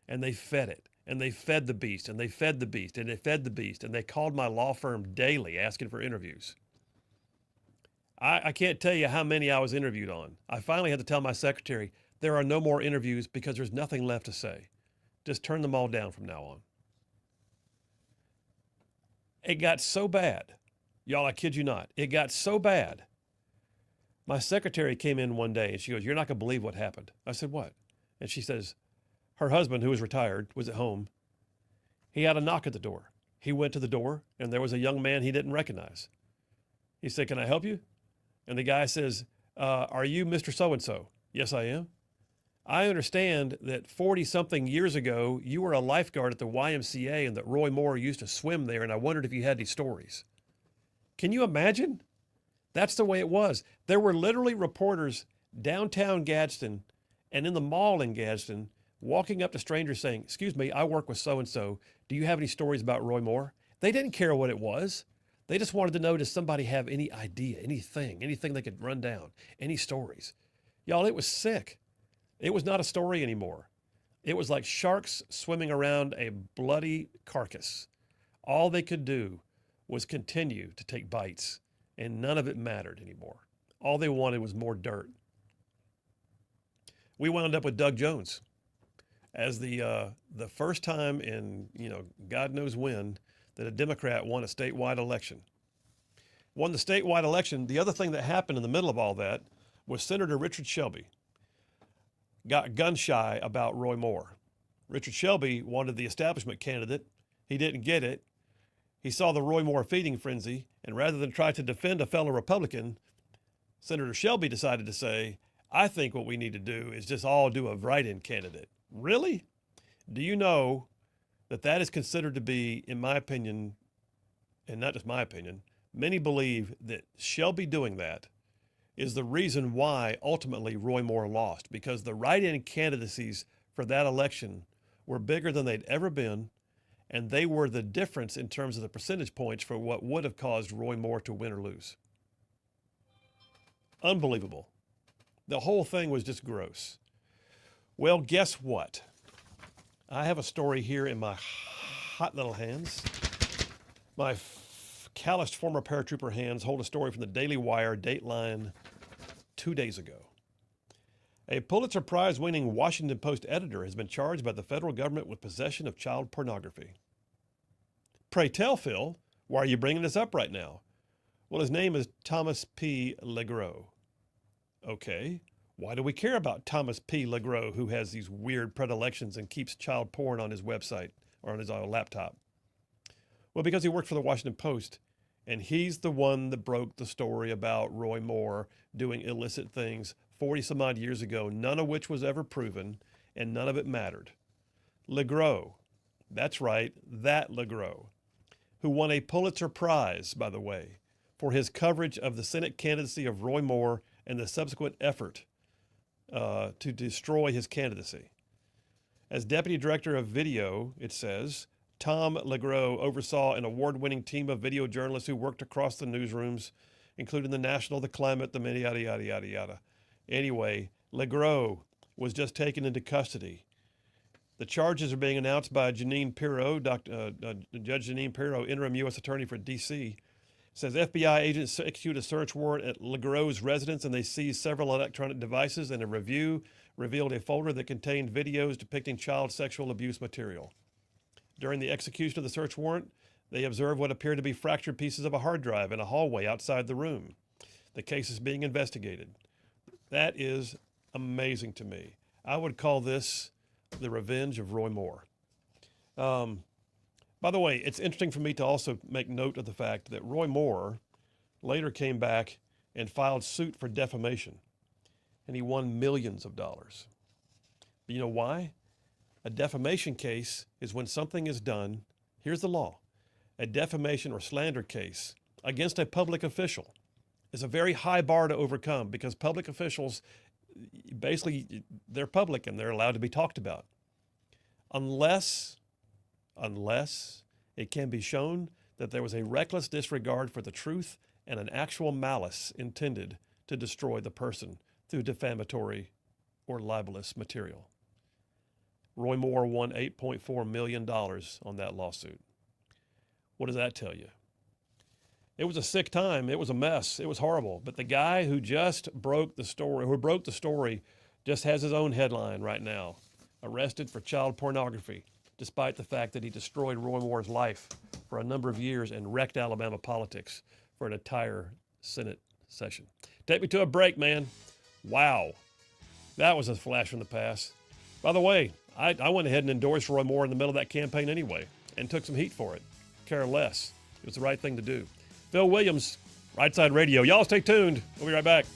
and they fed it, and they fed the beast, and they fed the beast, and they fed the beast, and they called my law firm daily asking for interviews. I can't tell you how many I was interviewed on. I finally had to tell my secretary, there are no more interviews because there's nothing left to say. Just turn them all down from now on. It got so bad. Y'all, I kid you not. It got so bad. My secretary came in one day and she goes, "You're not going to believe what happened." I said, "What?" And she says, her husband, who was retired, was at home. He had a knock at the door. He went to the door and there was a young man he didn't recognize. He said, "Can I help you?" And the guy says, "Are you Mr. So-and-so?" "Yes, I am." "I understand that 40-something years ago, you were a lifeguard at the YMCA and that Roy Moore used to swim there, and I wondered if you had any stories." Can you imagine? That's the way it was. There were literally reporters downtown Gadsden and in the mall in Gadsden walking up to strangers saying, "Excuse me, I work with so-and-so. Do you have any stories about Roy Moore?" They didn't care what it was. They just wanted to know, does somebody have any idea, anything they could run down, any stories? Y'all, it was sick. It was not a story anymore. It was like sharks swimming around a bloody carcass. All they could do was continue to take bites, and none of it mattered anymore. All they wanted was more dirt. We wound up with Doug Jones as the first time in, God knows when, that a Democrat won a statewide election. Won the statewide election. The other thing that happened in the middle of all that was Senator Richard Shelby got gun shy about Roy Moore. Richard Shelby wanted the establishment candidate. He didn't get it. He saw the Roy Moore feeding frenzy, and rather than try to defend a fellow Republican, Senator Shelby decided to say, "I think what we need to do is just all do a write-in candidate." Really? Do you know that that is considered to be, in my opinion, and not just my opinion, many believe that Shelby doing that is the reason why ultimately Roy Moore lost, because the write-in candidacies for that election were bigger than they'd ever been, and they were the difference in terms of the percentage points for what would have caused Roy Moore to win or lose. Unbelievable. The whole thing was just gross. Well, guess what? I have a story here in my hot little hands. My calloused former paratrooper hands hold a story from the Daily Wire, Dateline, 2 days ago. A Pulitzer Prize-winning Washington Post editor has been charged by the federal government with possession of child pornography. Pray tell, Phil, why are you bringing this up right now? Well, his name is Thomas P. Legros. Okay, why do we care about Thomas P. Legros, who has these weird predilections and keeps child porn on his website or on his laptop? Well, because he worked for the Washington Post, and he's the one that broke the story about Roy Moore doing illicit things 40-some-odd years ago, none of which was ever proven, and none of it mattered. Legros, that's right, that Legros, who won a Pulitzer Prize, by the way, for his coverage of the Senate candidacy of Roy Moore and the subsequent effort to destroy his candidacy. As Deputy Director of Video, it says, Tom Legros oversaw an award-winning team of video journalists who worked across the newsrooms, including the National, the Climate, the yada, yada, yada, yada. Anyway, Legros was just taken into custody. The charges are being announced by Jeanine Pirro, Judge Jeanine Pirro, interim U.S. Attorney for D.C., says FBI agents executed a search warrant at Legros' residence and they seized several electronic devices, and a review revealed a folder that contained videos depicting child sexual abuse material. During the execution of the search warrant, they observed what appeared to be fractured pieces of a hard drive in a hallway outside the room. The case is being investigated. That is amazing to me. I would call this the revenge of Roy Moore. By the way, it's interesting for me to also make note of the fact that Roy Moore later came back and filed suit for defamation, and he won millions of dollars. But you know why? A defamation case is when something is done, here's the law, a defamation or slander case against a public official is a very high bar to overcome, because public officials, basically, they're public and they're allowed to be talked about. Unless it can be shown that there was a reckless disregard for the truth and an actual malice intended to destroy the person through defamatory or libelous material. Roy Moore won $8.4 million on that lawsuit. What does that tell you? It was a sick time. It was a mess. It was horrible. But the guy who just broke the story, just has his own headline right now. Arrested for child pornography, despite the fact that he destroyed Roy Moore's life for a number of years and wrecked Alabama politics for an entire Senate session. Take me to a break, man. Wow. That was a flash from the past. By the way, I went ahead and endorsed Roy Moore in the middle of that campaign anyway and took some heat for it. Care less. It was the right thing to do. Phil Williams, Right Side Radio. Y'all stay tuned. We'll be right back.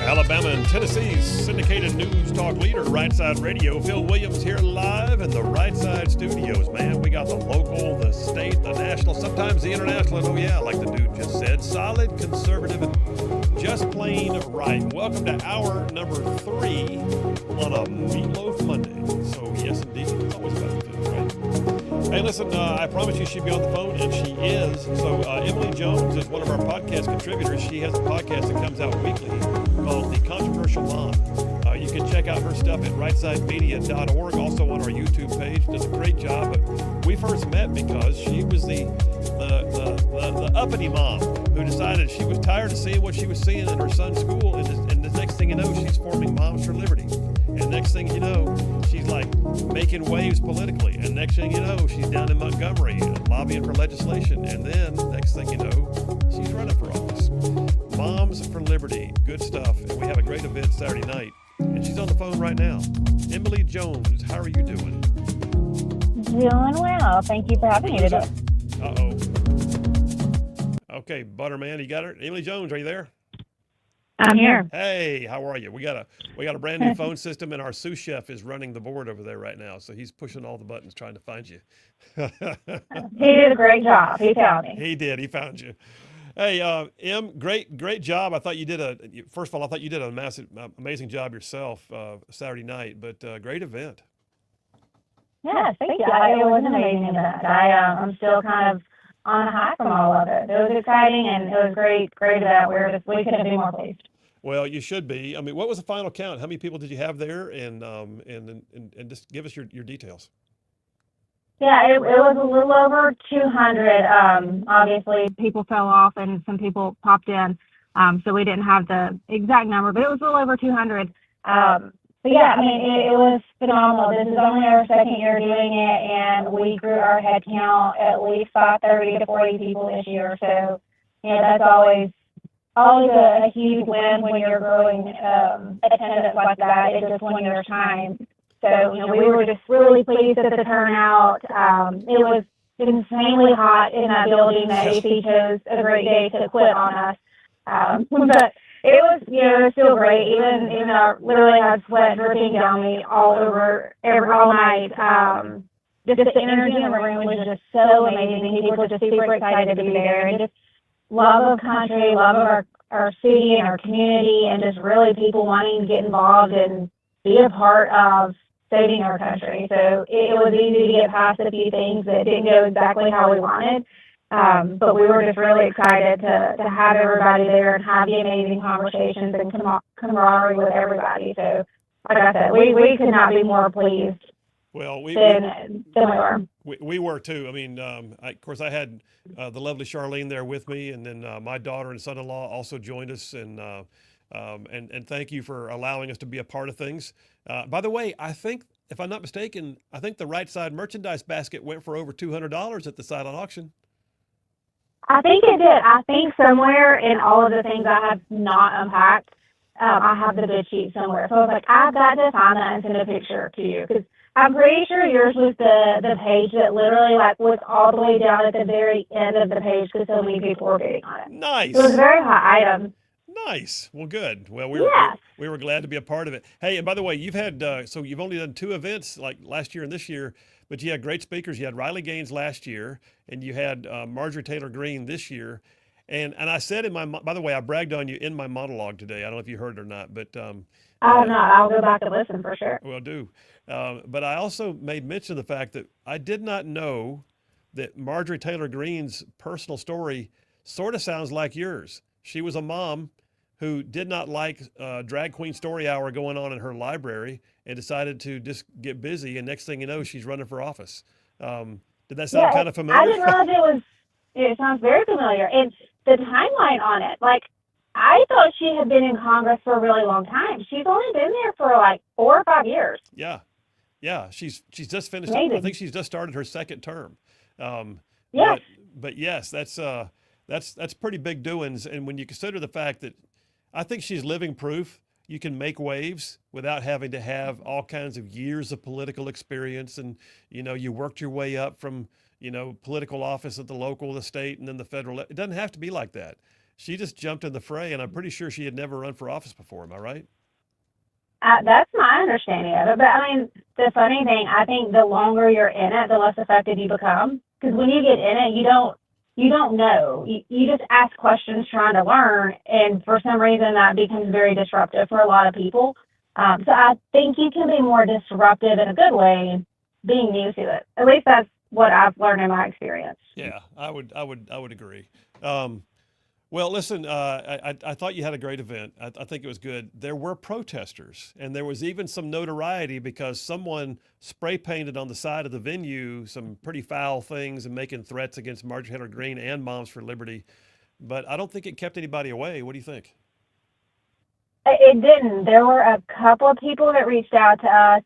Alabama and Tennessee's syndicated news talk leader, Right Side Radio. Phil Williams here live in the Right Side studios. Man, we got the local, the state, the national, sometimes the international, and oh yeah, like the dude just said, solid, conservative, and just plain right. Welcome to hour number 3 on a Meatloaf Monday. So yes, indeed, it's always about the food, right? Hey, listen, I promised you she'd be on the phone, and she is. So Emily Jones is one of our podcast contributors. She has a podcast that comes out weekly called The Controversial Mom. You can check out her stuff at rightsidemedia.org, also on our YouTube page. Does a great job. But we first met because she was the uppity mom who decided she was tired of seeing what she was seeing in her son's school, and the next thing you know, she's forming Moms for Liberty. And next thing you know, she's like making waves politically. And next thing you know, she's down in Montgomery lobbying for legislation. And then next thing you know, she's running for office. Moms for Liberty, good stuff. And we have a great event Saturday night. And she's on the phone right now. Emily Jones, how are you doing? Doing well. Thank you for having me today. Uh-oh. Okay, Butterman, you got her? Emily Jones, are you there? I'm here. Hey, how are you? We got a brand new phone system, and our sous chef is running the board over there right now. So he's pushing all the buttons trying to find you. He did a great job. He found me. He did. He found you. Hey, Em, great job. I thought you did first of all, I thought you did a massive, amazing job yourself Saturday night, but great event. Yes, thank you. It was an amazing event. I'm still kind of on a high from all of it. It was exciting, and it was great event. We couldn't be more pleased. Well, you should be. I mean, what was the final count? How many people did you have there? And just give us your details. Yeah, it was a little over 200. Obviously, people fell off and some people popped in, so we didn't have the exact number, but it was a little over 200. But yeah, I mean, it was phenomenal. This is only our second year doing it, and we grew our head count at least by 30 to 40 people this year. So, that's always a huge win when you're growing attendance like that in just 1 year's time. So, we were just really pleased with the turnout. It was insanely hot in that building. The AC chose a great day to quit on us. But it was, it was still great. Even I literally had sweat dripping down me all night. Just the energy in the room was just so amazing. People were just super excited to be there, and just love of country, love of our city and our community, and just really people wanting to get involved and be a part of saving our country. So it was easy to get past a few things that didn't go exactly how we wanted. But we were just really excited to have everybody there and have the amazing conversations and camaraderie with everybody. So, like I said, we could not be more pleased. Well, than we were. We were too. I mean, of course, I had the lovely Charlene there with me, and then my daughter and son-in-law also joined us, and thank you for allowing us to be a part of things. By the way, I think, if I'm not mistaken, the Right Side merchandise basket went for over $200 at the silent auction. I think it did. I think somewhere in all of the things I have not unpacked, I have the bid sheet somewhere. So I was like, I've got to find that and send a picture to you, because I'm pretty sure yours was the page that literally was all the way down at the very end of the page because so many people were bidding on it. Nice. It was a very hot item. Nice. Well, good. Well, we were glad to be a part of it. Hey, and by the way, you've had so you've only done 2 events like last year and this year, but you had great speakers. You had Riley Gaines last year, and you had Marjorie Taylor Greene this year. And I said by the way, I bragged on you in my monologue today. I don't know if you heard it or not, but I have not. I'll go back and listen for sure. Well, do. But I also made mention of the fact that I did not know that Marjorie Taylor Greene's personal story sort of sounds like yours. She was a mom who did not like drag queen story hour going on in her library and decided to just get busy. And next thing you know, she's running for office. Did that sound kind of familiar? I didn't realize it sounds very familiar. And the timeline on it, I thought she had been in Congress for a really long time. She's only been there for 4 or 5 years. Yeah. She's just finished. Amazing. I think she's just started her second term. Yes. But yes, that's pretty big doings. And when you consider the fact that I think she's living proof you can make waves without having to have all kinds of years of political experience. And, you worked your way up from, political office at the local, the state, and then the federal. It doesn't have to be like that. She just jumped in the fray, and I'm pretty sure she had never run for office before. Am I right? That's my understanding of it. But I mean, the funny thing, I think the longer you're in it, the less effective you become. Because when you get in it, you don't know. You just ask questions trying to learn, and for some reason that becomes very disruptive for a lot of people. So I think you can be more disruptive in a good way being new to it. At least that's what I've learned in my experience. Yeah, I would agree. Well, listen, I thought you had a great event. I think it was good. There were protesters, and there was even some notoriety because someone spray painted on the side of the venue some pretty foul things and making threats against Marjorie Taylor Greene and Moms for Liberty. But I don't think it kept anybody away. What do you think? It didn't. There were a couple of people that reached out to us.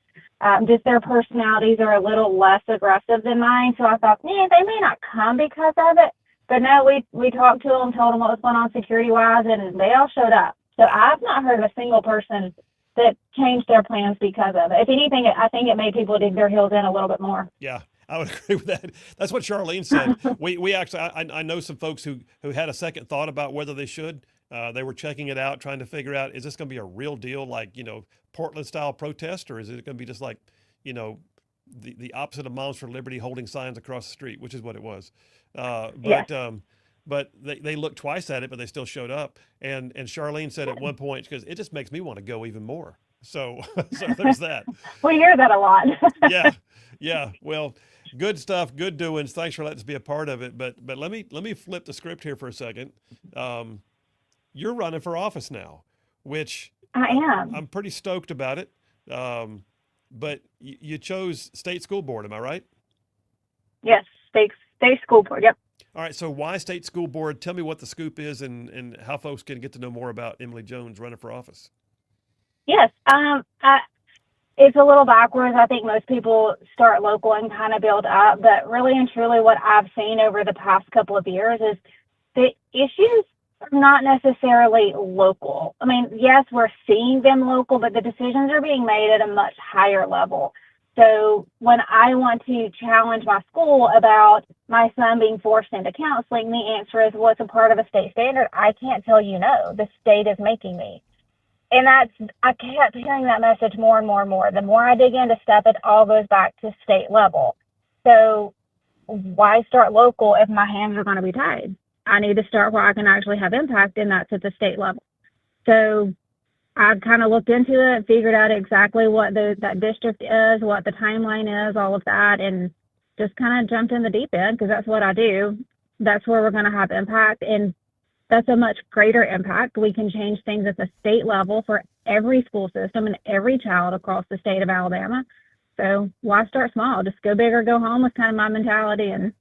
Just their personalities are a little less aggressive than mine. So I thought, man, they may not come because of it. But no, we talked to them, told them what was going on security-wise, and they all showed up. So I've not heard of a single person that changed their plans because of it. If anything, I think it made people dig their heels in a little bit more. Yeah, I would agree with that. That's what Charlene said. we actually, I know some folks who had a second thought about whether they should. They were checking it out, trying to figure out, is this going to be a real deal, like, Portland-style protest, or is it going to be just like, the opposite of Moms for Liberty holding signs across the street, which is what it was. But they looked twice at it, but they still showed up. And Charlene said at one point, because it just makes me want to go even more. So there's that. We hear that a lot. Yeah. Well, good stuff, good doings. Thanks for letting us be a part of it. But let me flip the script here for a second. You're running for office now, which I am. I'm pretty stoked about it. But you chose state school board, am I right? Yes, state school board. Yep. All right. So why state school board? Tell me what the scoop is and how folks can get to know more about Emily Jones running for office. Yes. It's a little backwards. I think most people start local and kind of build up, but really and truly what I've seen over the past couple of years is the issues are not necessarily local. I mean, yes, we're seeing them local, but the decisions are being made at a much higher level. So when I want to challenge my school about my son being forced into counseling, the answer is, well, it's a part of a state standard. I can't tell you no. The state is making me. And I kept hearing that message more and more and more. The more I dig into stuff, it all goes back to state level. So why start local if my hands are going to be tied? I need to start where I can actually have impact, and that's at the state level. So I kind of looked into it, figured out exactly what that district is, what the timeline is, all of that, and just kind of jumped in the deep end because that's what I do. That's where we're going to have impact, and that's a much greater impact. We can change things at the state level for every school system and every child across the state of Alabama. So why start small? Just go big or go home was kind of my mentality, and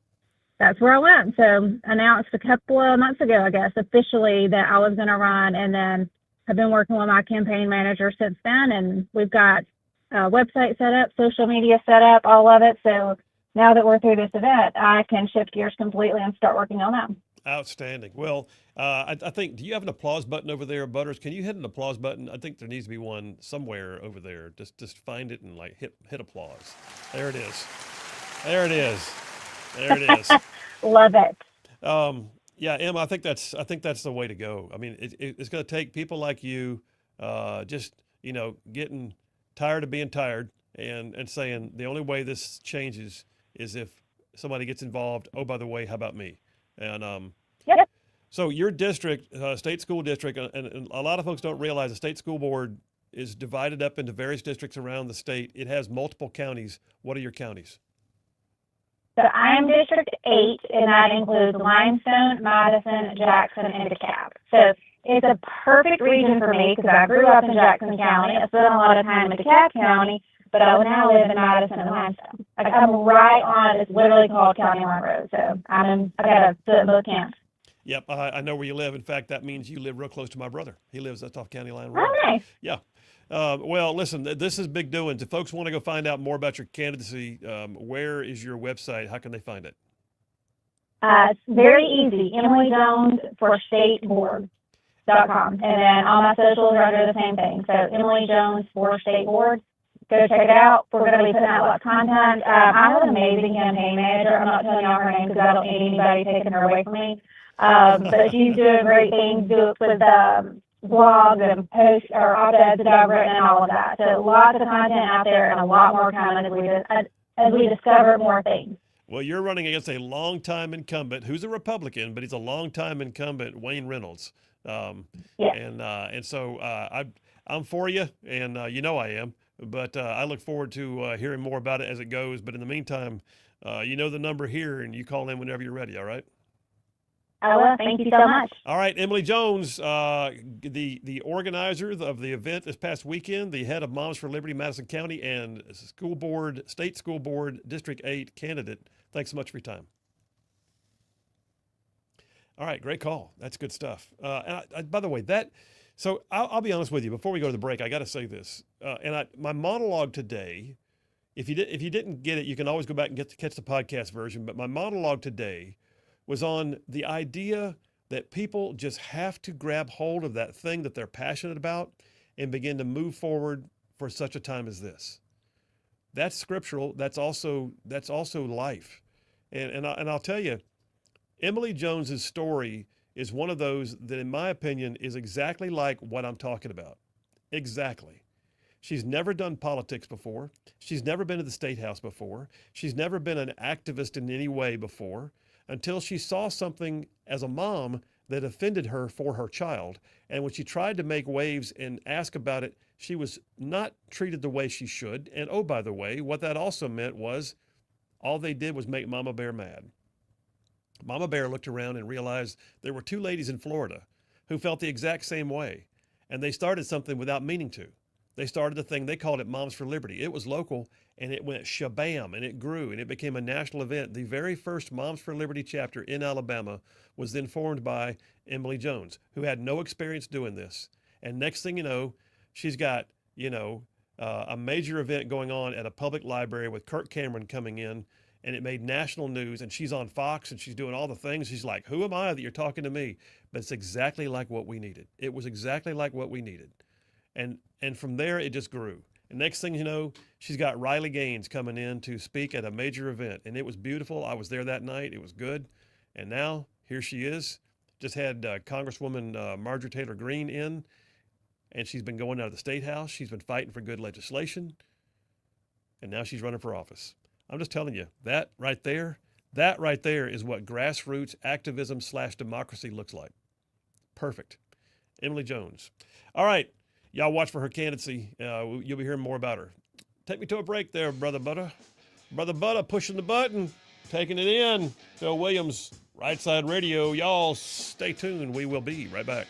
that's where I went. So announced a couple of months ago, I guess, officially that I was going to run, and then I've been working with my campaign manager since then, and we've got a website set up, social media set up, all of it. So now that we're through this event, I can shift gears completely and start working on that. Outstanding. Well, I think, do you have an applause button over there, Butters? Can you hit an applause button? I think there needs to be one somewhere over there. Just find it and like hit applause. There it is. There it is. There it is. Love it. Yeah, Em, I think that's the way to go. I mean, it's going to take people like you, just getting tired of being tired and saying the only way this changes is if somebody gets involved. Oh, by the way, how about me? And Yep. so your district, state school district, and a lot of folks don't realize the state school board is divided up into various districts around the state. It has multiple counties. What are your counties? So I am District 8, and that includes Limestone, Madison, Jackson, and DeKalb. So it's a perfect region for me because I grew up in Jackson County. I spent a lot of time in DeKalb County, but I now live in Madison and Limestone. Like, I'm right on, it's literally called County Line Road. So I got a foot in both camps. Yep, I know where you live. In fact, that means you live real close to my brother. He lives just off County Line Road. Oh, nice. Yeah. Well, listen, this is big doings. If folks want to go find out more about your candidacy, where is your website? How can they find it? It's very easy. Emily Jones for State Board. emilyjones.com. And then all my socials are under the same thing. So Emily Jones for State Board. Go check it out. We're going to be putting out a lot of content. I have an amazing campaign manager. I'm not telling y'all her name because I don't need anybody taking her away from me. But she's doing great things with blogs and posts or op-eds that I've written and all of that. So lots of content out there and a lot more coming as we discover more things. Well, you're running against a longtime incumbent who's a Republican, but he's a longtime incumbent, Wayne Reynolds. And so I'm for you, and you know I am. But I look forward to hearing more about it as it goes. But in the meantime, you know the number here, and you call in whenever you're ready, all right? I will. Thank you so much. All right, Emily Jones, the organizer of the event this past weekend, the head of Moms for Liberty Madison County, and State School Board District 8 candidate. Thanks so much for your time. All right, great call. That's good stuff. And by the way, so I'll be honest with you. Before we go to the break, I got to say this. My monologue today, if you didn't get it, you can always go back and catch the podcast version. But my monologue today was on the idea that people just have to grab hold of that thing that they're passionate about and begin to move forward for such a time as this. That's scriptural. That's also life. And I'll tell you, Emily Jones's story is one of those that, in my opinion, is exactly like what I'm talking about. Exactly. She's never done politics before. She's never been to the State House before. She's never been an activist in any way before, until she saw something as a mom that offended her for her child. And when she tried to make waves and ask about it, she was not treated the way she should. And oh, by the way, what that also meant was all they did was make Mama Bear mad. Mama Bear looked around and realized there were two ladies in Florida who felt the exact same way. And they started something without meaning to. They started a thing, they called it Moms for Liberty. It was local, and it went shabam, and it grew, and it became a national event. The very first Moms for Liberty chapter in Alabama was then formed by Emily Jones, who had no experience doing this. And next thing you know, she's got, a major event going on at a public library with Kirk Cameron coming in, and it made national news, and she's on Fox, and she's doing all the things. She's like, who am I that you're talking to me? But it's exactly like what we needed. It was exactly like what we needed. And from there, it just grew. And next thing you know, she's got Riley Gaines coming in to speak at a major event. And it was beautiful. I was there that night. It was good. And now, here she is. Just had Congresswoman Marjorie Taylor Greene in, and she's been going out of the State House. She's been fighting for good legislation. And now she's running for office. I'm just telling you, that right there is what grassroots activism / democracy looks like. Perfect. Emily Jones. All right. Y'all watch for her candidacy. You'll be hearing more about her. Take me to a break there, Brother Butter. Brother Butter pushing the button, taking it in. Phil Williams, Right Side Radio. Y'all stay tuned. We will be right back.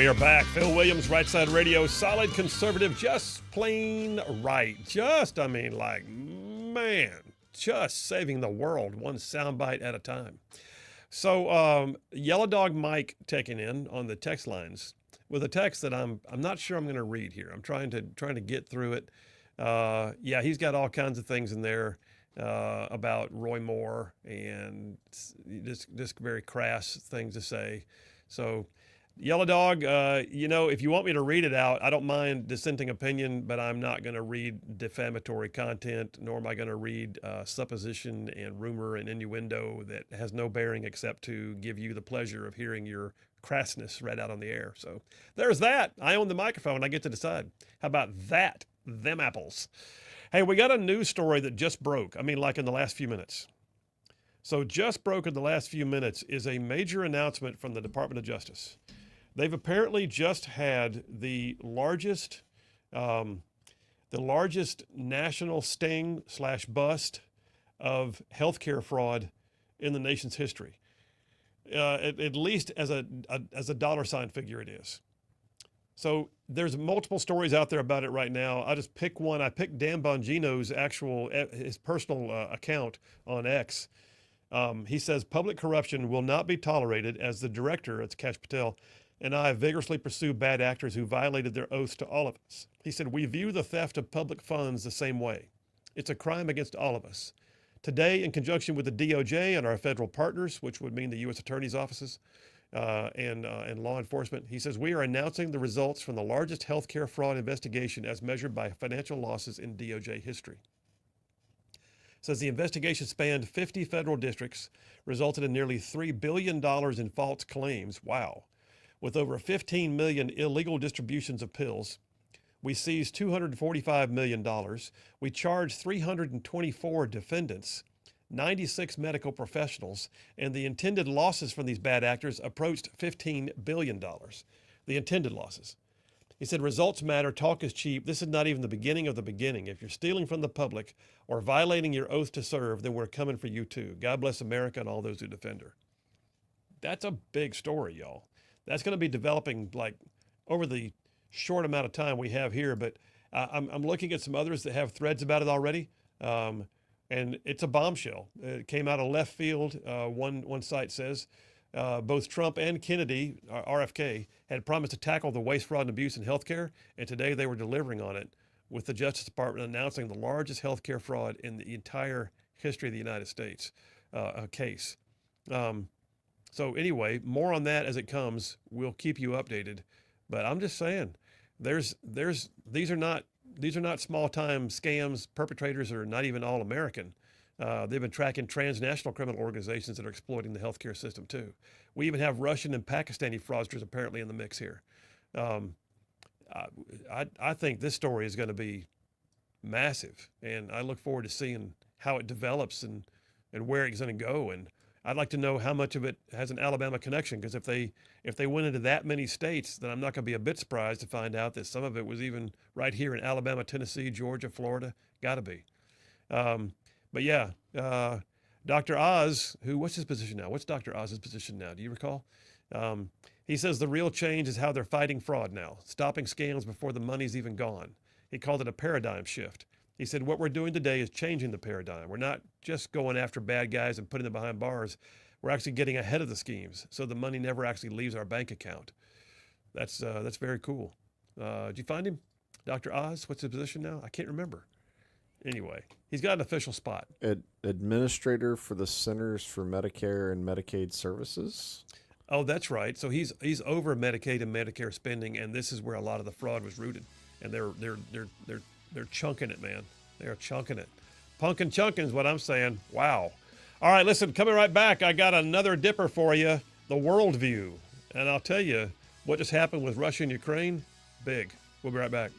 We are back. Phil Williams, Right Side Radio, solid conservative, just plain right. Just saving the world one soundbite at a time. So Yellow Dog Mike taking in on the text lines with a text that I'm not sure I'm going to read here. I'm trying to get through it. Yeah, he's got all kinds of things in there about Roy Moore and just very crass things to say. So Yellow Dog, if you want me to read it out, I don't mind dissenting opinion, but I'm not going to read defamatory content, nor am I going to read supposition and rumor and innuendo that has no bearing except to give you the pleasure of hearing your crassness read out on the air. So there's that. I own the microphone. I get to decide. How about that? Them apples. Hey, we got a news story that just broke. I mean, like in the last few minutes. So just broke in the last few minutes is a major announcement from the Department of Justice. They've apparently just had the largest national sting/bust of healthcare fraud in the nation's history. At least as a dollar sign figure, it is. So there's multiple stories out there about it right now. I'll just pick one. I picked Dan Bongino's his personal account on X. He says public corruption will not be tolerated as the director, it's Kash Patel, and I vigorously pursue bad actors who violated their oaths to all of us. He said, we view the theft of public funds the same way. It's a crime against all of us. Today, in conjunction with the DOJ and our federal partners, which would mean the U.S. Attorney's offices and law enforcement, he says, we are announcing the results from the largest healthcare fraud investigation as measured by financial losses in DOJ history. Says the investigation spanned 50 federal districts, resulted in nearly $3 billion in false claims. Wow. With over 15 million illegal distributions of pills. We seized $245 million. We charged 324 defendants, 96 medical professionals, and the intended losses from these bad actors approached $15 billion. The intended losses. He said, results matter, talk is cheap. This is not even the beginning of the beginning. If you're stealing from the public or violating your oath to serve, then we're coming for you too. God bless America and all those who defend her. That's a big story, y'all. That's going to be developing like over the short amount of time we have here, but I'm looking at some others that have threads about it already, and it's a bombshell. It came out of left field. One site says both Trump and Kennedy, RFK, had promised to tackle the waste, fraud, and abuse in healthcare, and today they were delivering on it with the Justice Department announcing the largest healthcare fraud in the entire history of the United States case. So anyway, more on that as it comes. We'll keep you updated. But I'm just saying, these are not small time scams. Perpetrators are not even all American. They've been tracking transnational criminal organizations that are exploiting the healthcare system too. We even have Russian and Pakistani fraudsters apparently in the mix here. I think this story is going to be massive, and I look forward to seeing how it develops and where it's going to go. And I'd like to know how much of it has an Alabama connection, because if they went into that many states, then I'm not going to be a bit surprised to find out that some of it was even right here in Alabama, Tennessee, Georgia, Florida. Got to be. But yeah, Dr. Oz, what's his position now? What's Dr. Oz's position now? Do you recall? He says the real change is how they're fighting fraud now, stopping scams before the money's even gone. He called it a paradigm shift. He said, what we're doing today is changing the paradigm. We're not just going after bad guys and putting them behind bars. We're actually getting ahead of the schemes, so the money never actually leaves our bank account. That's very cool. Did you find him? Dr. Oz, what's his position now? I can't remember. Anyway, he's got an official spot. Administrator for the Centers for Medicare and Medicaid Services. Oh, that's right. So he's over Medicaid and Medicare spending, and this is where a lot of the fraud was rooted. And they're chunking it, man. They're chunking it. Punkin' chunkin' is what I'm saying. Wow. All right, listen, coming right back, I got another dipper for you, the worldview. And I'll tell you what just happened with Russia and Ukraine. Big. We'll be right back.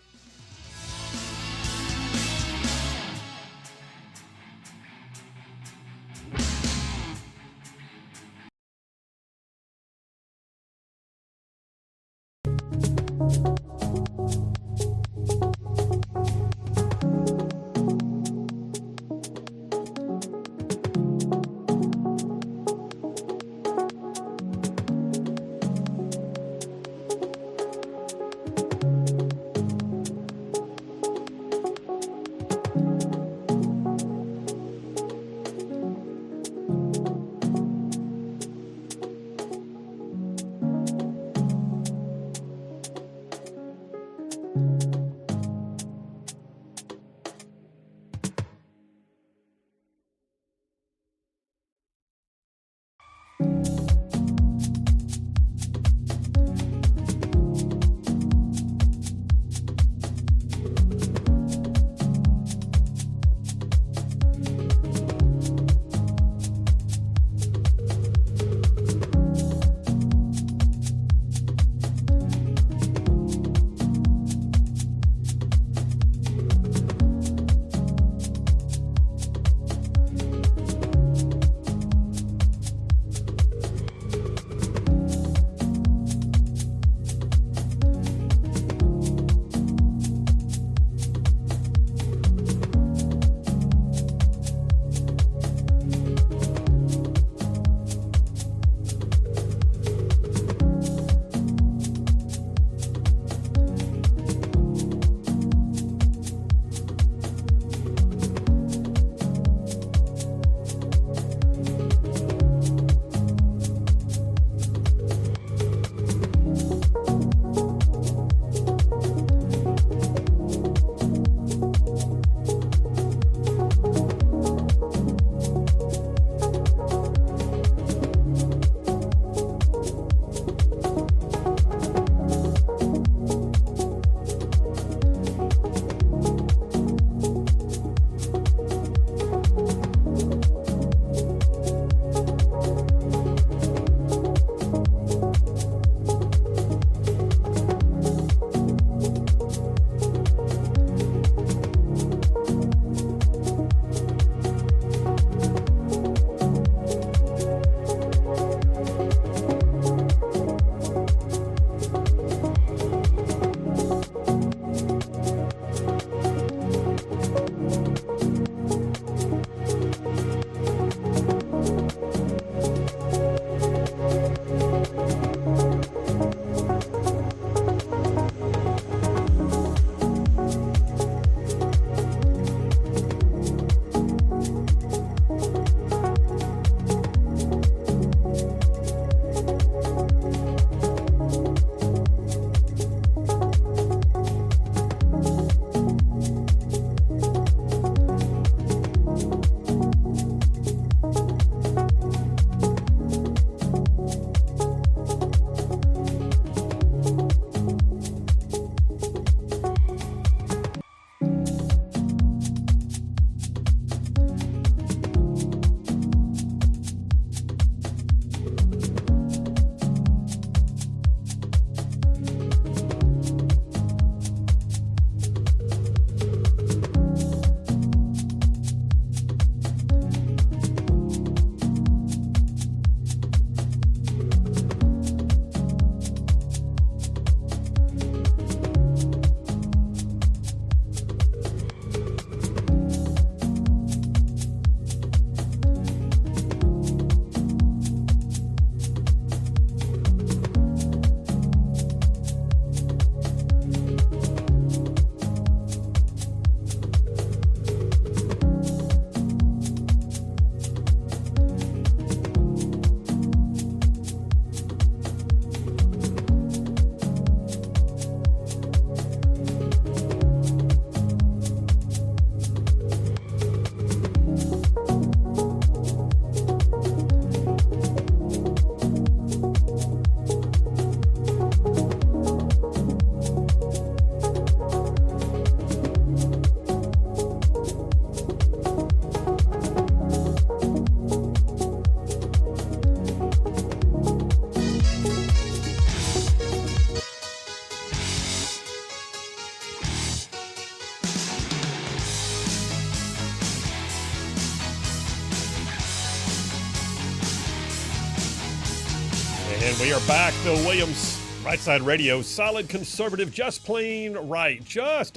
And we are back. Phil Williams, Right Side Radio, solid conservative, just plain right. Just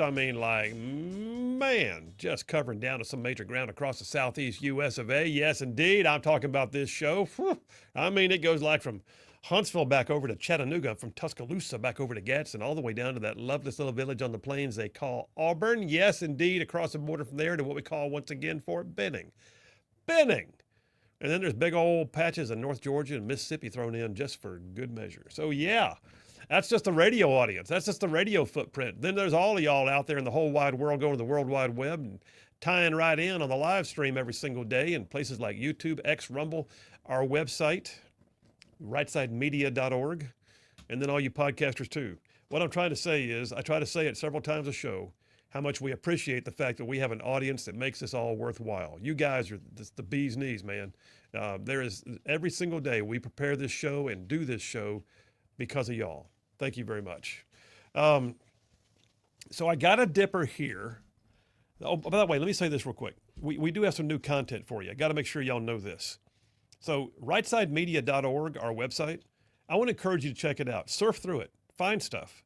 covering down to some major ground across the southeast U.S. of A. Yes, indeed. I'm talking about this show. Whew. I mean, it goes like from Huntsville back over to Chattanooga, from Tuscaloosa back over to Gadsden, all the way down to that loveless little village on the plains they call Auburn. Yes, indeed, across the border from there to what we call, once again, Fort Benning. Benning. And then there's big old patches of North Georgia and Mississippi thrown in just for good measure. So, yeah, that's just the radio audience. That's just the radio footprint. Then there's all of y'all out there in the whole wide world going to the World Wide Web and tying right in on the live stream every single day in places like YouTube, X, Rumble, our website, rightsidemedia.org, and then all you podcasters too. What I'm trying to say is, I try to say it several times a show, how much we appreciate the fact that we have an audience that makes this all worthwhile. You guys are the bee's knees, man. There is every single day we prepare this show and do this show because of y'all. Thank you very much. So I got a dipper here. Oh, by the way, let me say this real quick. We do have some new content for you. I got to make sure y'all know this. So rightsidemedia.org, our website, I want to encourage you to check it out. Surf through it. Find stuff.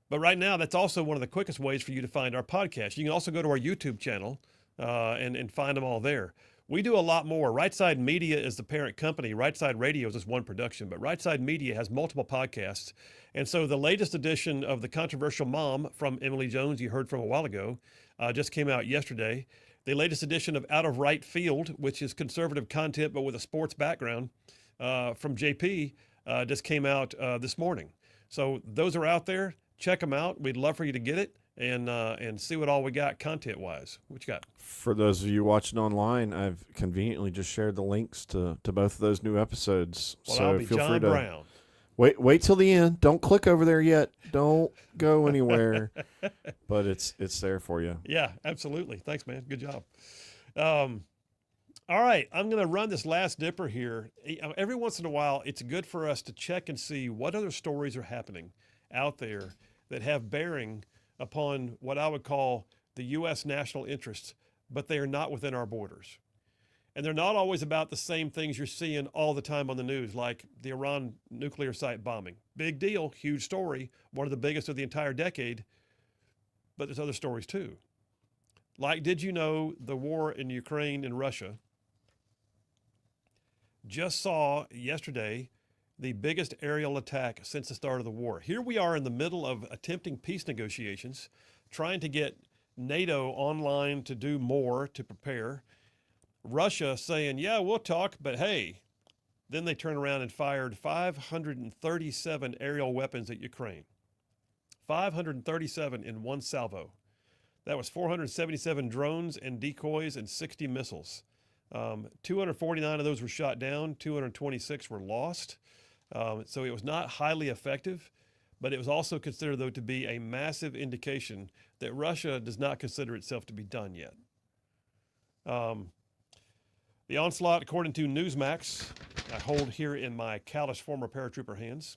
But right now, that's also one of the quickest ways for you to find our podcast. You can also go to our YouTube channel and find them all there. We do a lot more. Right Side Media is the parent company. Right Side Radio is just one production, but Right Side Media has multiple podcasts. And so the latest edition of The Controversial Mom from Emily Jones, you heard from a while ago, just came out yesterday. The latest edition of Out of Right Field, which is conservative content but with a sports background, from JP, just came out this morning. So those are out there. Check them out. We'd love for you to get it and see what all we got content-wise. What you got? For those of you watching online, I've conveniently just shared the links to both of those new episodes. Well, so I'll be feel John free to Brown. wait till the end. Don't click over there yet. Don't go anywhere. But it's there for you. Yeah, absolutely. Thanks, man. Good job. All right, I'm going to run this last dipper here. Every once in a while, it's good for us to check and see what other stories are happening out there that have bearing upon what I would call the U.S. national interests, but they are not within our borders. And they're not always about the same things you're seeing all the time on the news, like the Iran nuclear site bombing. Big deal, huge story, one of the biggest of the entire decade, but there's other stories too. Like, did you know the war in Ukraine and Russia? Just saw yesterday the biggest aerial attack since the start of the war. Here we are in the middle of attempting peace negotiations, trying to get NATO online to do more to prepare. Russia saying, yeah, we'll talk, but hey, then they turn around and fired 537 aerial weapons at Ukraine. 537 in one salvo. That was 477 drones and decoys and 60 missiles. 249 of those were shot down, 226 were lost. So it was not highly effective, but it was also considered, though, to be a massive indication that Russia does not consider itself to be done yet. The onslaught, according to Newsmax, I hold here in my callous former paratrooper hands.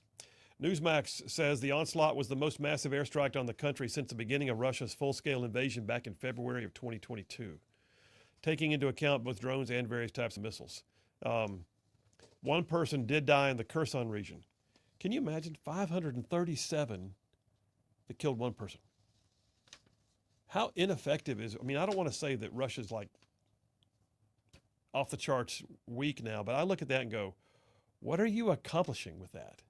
Newsmax says the onslaught was the most massive airstrike on the country since the beginning of Russia's full-scale invasion back in February of 2022, taking into account both drones and various types of missiles. One person did die in the Kherson region. Can you imagine 537 that killed one person? How ineffective is it? I mean, I don't want to say that Russia's like off the charts weak now, but I look at that and go, what are you accomplishing with that?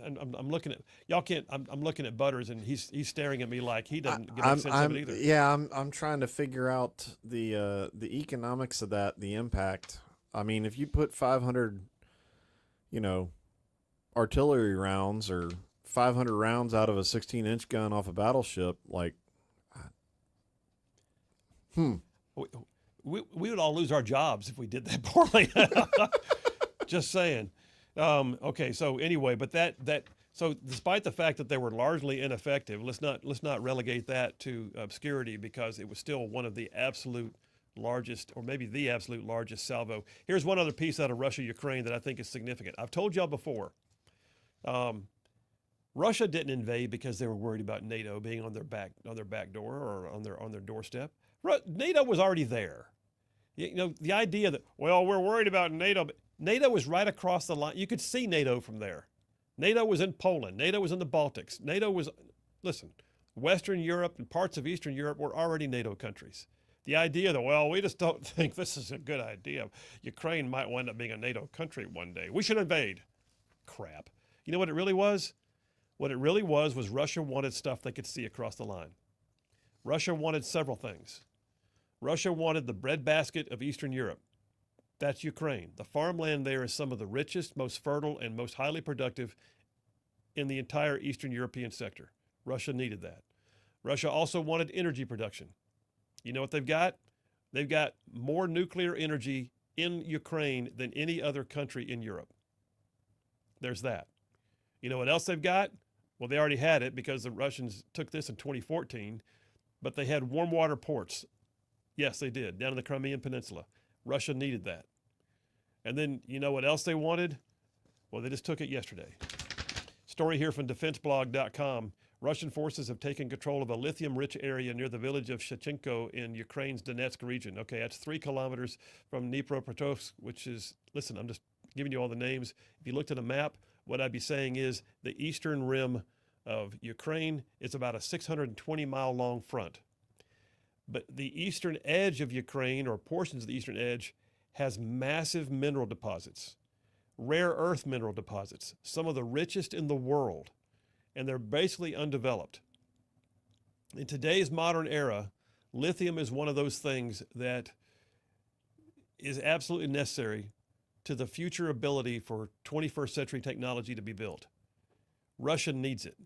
And I'm looking at y'all can't. I'm looking at Butters, and he's staring at me like he doesn't get any sense of it either. Yeah, I'm trying to figure out the economics of that, the impact. I mean, if you put 500, artillery rounds or 500 rounds out of a 16-inch gun off a battleship, like, we would all lose our jobs if we did that poorly. Just saying. Okay, so anyway, but so despite the fact that they were largely ineffective, let's not relegate that to obscurity, because it was still one of the absolute largest, or maybe the absolute largest salvo. Here's one other piece out of Russia-Ukraine that I think is significant. I've told y'all before, Russia didn't invade because they were worried about NATO being on their back door or on their doorstep. NATO was already there. The idea that, well, we're worried about NATO, but NATO was right across the line. You could see NATO from there. NATO was in Poland. NATO was in the Baltics. NATO was, listen, Western Europe and parts of Eastern Europe were already NATO countries. The idea that, well, we just don't think this is a good idea. Ukraine might wind up being a NATO country one day. We should invade. Crap. You know what it really was? What it really was Russia wanted stuff they could see across the line. Russia wanted several things. Russia wanted the breadbasket of Eastern Europe. That's Ukraine. The farmland there is some of the richest, most fertile, and most highly productive in the entire Eastern European sector. Russia needed that. Russia also wanted energy production. You know what they've got? They've got more nuclear energy in Ukraine than any other country in Europe. There's that. You know what else they've got? Well, they already had it because the Russians took this in 2014, but they had warm water ports. Yes, they did, down in the Crimean Peninsula. Russia needed that. And then, you know what else they wanted? Well, they just took it yesterday. Story here from defenseblog.com. Russian forces have taken control of a lithium-rich area near the village of Shevchenko in Ukraine's Donetsk region. Okay, that's 3 kilometers from Dnipropetrovsk, which is, listen, I'm just giving you all the names. If you looked at a map, what I'd be saying is the eastern rim of Ukraine is about a 620-mile-long front. But the eastern edge of Ukraine, or portions of the eastern edge, has massive mineral deposits, rare earth mineral deposits, some of the richest in the world, and they're basically undeveloped. In today's modern era, lithium is one of those things that is absolutely necessary to the future ability for 21st century technology to be built. Russia needs it.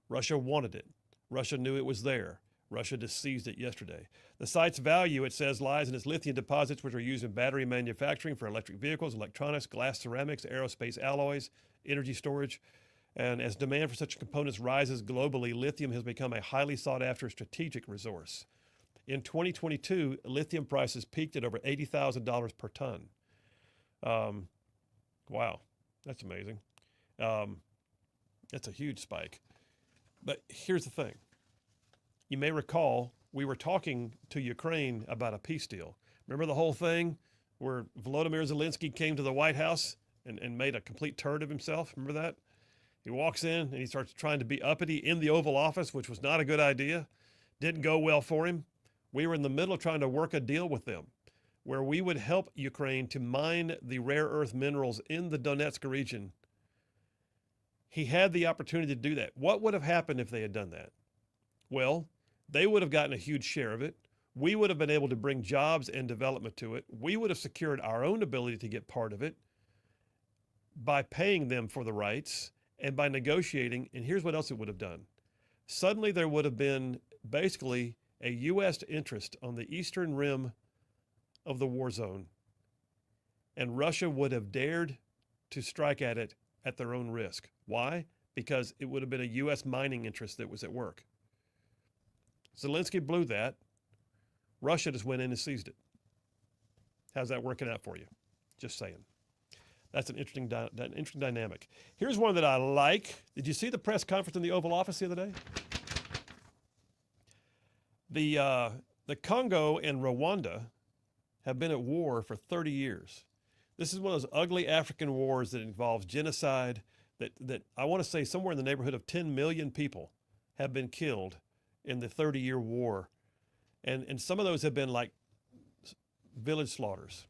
Russia wanted it. Russia knew it was there. Russia just seized it yesterday. The site's value, it says, lies in its lithium deposits, which are used in battery manufacturing for electric vehicles, electronics, glass ceramics, aerospace alloys, energy storage. And as demand for such components rises globally, lithium has become a highly sought-after strategic resource. In 2022, lithium prices peaked at over $80,000 per ton. Wow, that's amazing. That's a huge spike. But here's the thing. You may recall we were talking to Ukraine about a peace deal. Remember the whole thing where Volodymyr Zelensky came to the White House and made a complete turd of himself? Remember that? He walks in and he starts trying to be uppity in the Oval Office, which was not a good idea. Didn't go well for him. We were in the middle of trying to work a deal with them where we would help Ukraine to mine the rare earth minerals in the Donetsk region. He had the opportunity to do that. What would have happened if they had done that? Well, they would have gotten a huge share of it. We would have been able to bring jobs and development to it. We would have secured our own ability to get part of it by paying them for the rights and by negotiating. And here's what else it would have done. Suddenly there would have been basically a U.S. interest on the eastern rim of the war zone. And Russia would have dared to strike at it at their own risk. Why? Because it would have been a U.S. mining interest that was at work. Zelensky blew that. Russia just went in and seized it. How's that working out for you? Just saying. That's an interesting dynamic. Here's one that I like. Did you see the press conference in the Oval Office the other day? The Congo and Rwanda have been at war for 30 years. This is one of those ugly African wars that involves genocide that I want to say somewhere in the neighborhood of 10 million people have been killed in the 30-year war. And some of those have been like village slaughters.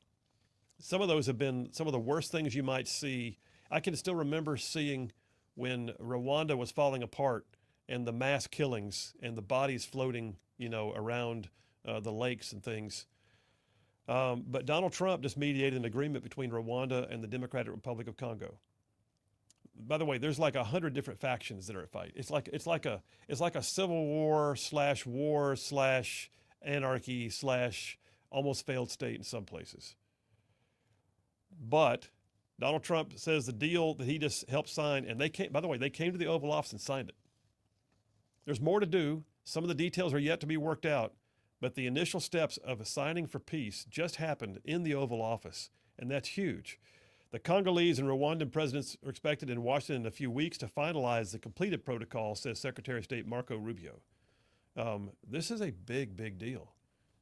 Some of those have been some of the worst things you might see. I can still remember seeing when Rwanda was falling apart and the mass killings and the bodies floating, around the lakes and things. But Donald Trump just mediated an agreement between Rwanda and the Democratic Republic of Congo. By the way, there's like 100 different factions that are at fight. It's like a civil war / anarchy / almost failed state in some places. But Donald Trump says the deal that he just helped sign, and they came to the Oval Office and signed it. There's more to do. Some of the details are yet to be worked out, but the initial steps of signing for peace just happened in the Oval Office, and that's huge. The Congolese and Rwandan presidents are expected in Washington in a few weeks to finalize the completed protocol, says Secretary of State Marco Rubio. This is a big, big deal.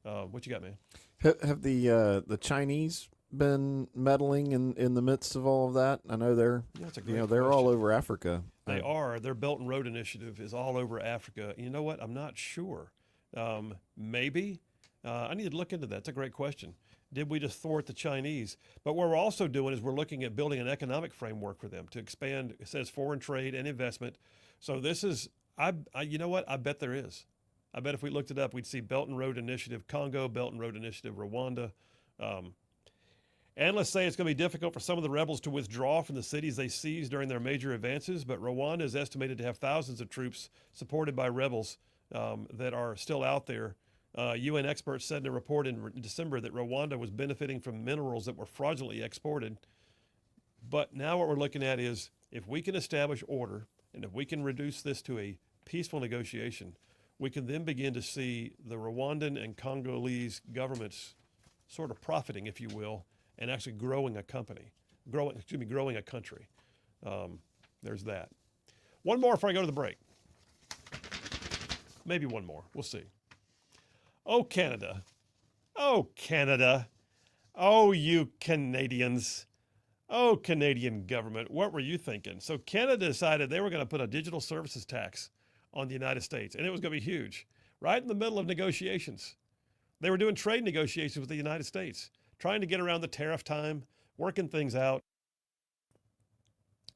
What you got, man? Have the Chinese been meddling in the midst of all of that? I know they're that's a great they're all question. over Africa. They are. Their Belt and Road Initiative is all over Africa. You know what? I'm not sure. Maybe. I need to look into that. That's a great question. Did we just thwart the Chinese? But what we're also doing is we're looking at building an economic framework for them to expand, it says foreign trade and investment. So this is, you know what? I bet there is. I bet if we looked it up, we'd see Belt and Road Initiative, Congo, Belt and Road Initiative, Rwanda. Analysts say it's going to be difficult for some of the rebels to withdraw from the cities they seized during their major advances, but Rwanda is estimated to have thousands of troops supported by rebels that are still out there. UN experts said in a report in December that Rwanda was benefiting from minerals that were fraudulently exported. But now what we're looking at is if we can establish order and if we can reduce this to a peaceful negotiation, we can then begin to see the Rwandan and Congolese governments sort of profiting, if you will, and actually growing a growing a country. There's that. One more before I go to the break. Maybe one more. We'll see. Oh, Canada. Oh, Canada. Oh, you Canadians. Oh, Canadian government. What were you thinking? So Canada decided they were going to put a digital services tax on the United States, and it was going to be huge, right in the middle of negotiations. They were doing trade negotiations with the United States, trying to get around the tariff time, working things out,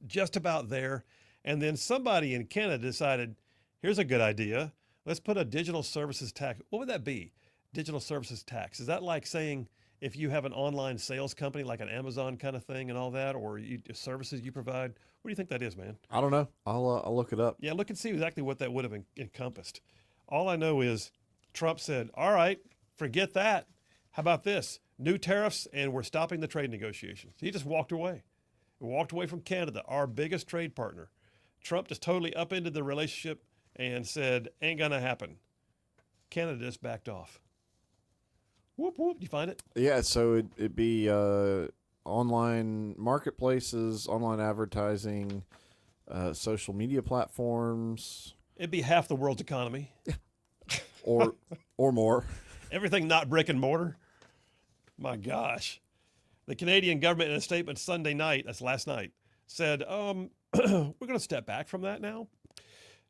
just about there. And then somebody in Canada decided, here's a good idea. Let's put a digital services tax. What would that be? Digital services tax. Is that like saying if you have an online sales company like an Amazon kind of thing and all that, or services you provide? What do you think that is, man? I don't know. I'll look it up. Yeah, look and see exactly what that would have encompassed. All I know is Trump said, all right, forget that. How about this? New tariffs, and we're stopping the trade negotiations. He just walked away. He walked away from Canada, our biggest trade partner. Trump just totally upended the relationship and said, ain't gonna happen. Canada just backed off. Whoop, whoop. You find it? Yeah, so it'd be online marketplaces, online advertising, social media platforms. It'd be half the world's economy. Or more. Everything not brick and mortar. My gosh. The Canadian government in a statement Sunday night, that's last night, said, we're going to step back from that now.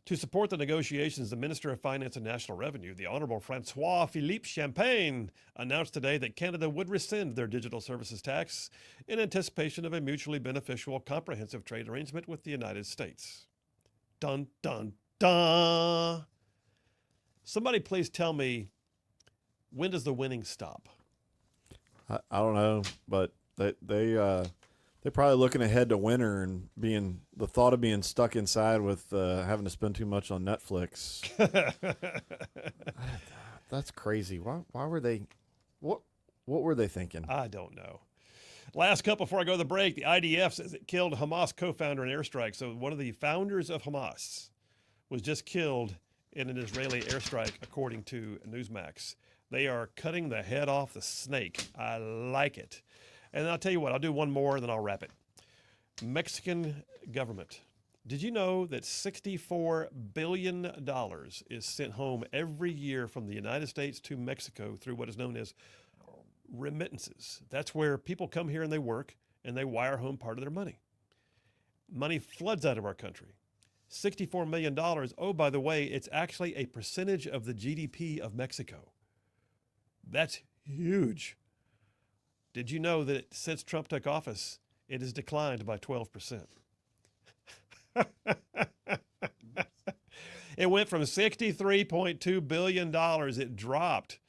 To support the negotiations, the Minister of Finance and National Revenue, the Honorable Francois-Philippe Champagne, announced today that Canada would rescind their digital services tax in anticipation of a mutually beneficial comprehensive trade arrangement with the United States. Dun, dun, dun. Somebody please tell me, when does the winning stop? I don't know, but they're probably looking ahead to winter and the thought of being stuck inside with having to spend too much on Netflix. That's crazy. Why were they? What were they thinking? I don't know. Last couple before I go to the break, the IDF says it killed Hamas co-founder in airstrike. So one of the founders of Hamas was just killed in an Israeli airstrike, according to Newsmax. They are cutting the head off the snake. I like it. And I'll tell you what, I'll do one more and then I'll wrap it. Mexican government. Did you know that $64 billion is sent home every year from the United States to Mexico through what is known as remittances? That's where people come here and they work and they wire home part of their money. Money floods out of our country. $64 million. Oh, by the way, it's actually a percentage of the GDP of Mexico. That's huge. Did you know that since Trump took office, it has declined by 12%? It went from $63.2 billion. It dropped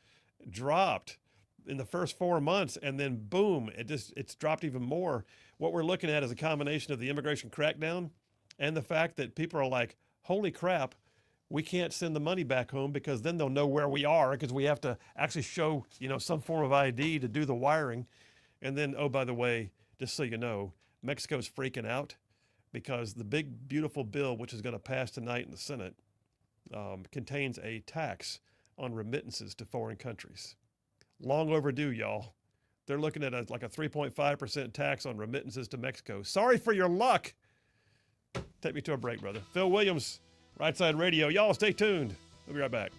in the first 4 months, and then boom, it's dropped even more. What we're looking at is a combination of the immigration crackdown and the fact that people are like, holy crap, we can't send the money back home because then they'll know where we are because we have to actually show, some form of ID to do the wiring. And then, oh, by the way, just so you know, Mexico's freaking out because the big, beautiful bill, which is going to pass tonight in the Senate, contains a tax on remittances to foreign countries. Long overdue, y'all. They're looking at like a 3.5% tax on remittances to Mexico. Sorry for your luck. Take me to a break, brother. Phil Williams, Right Side Radio. Y'all stay tuned. We'll be right back.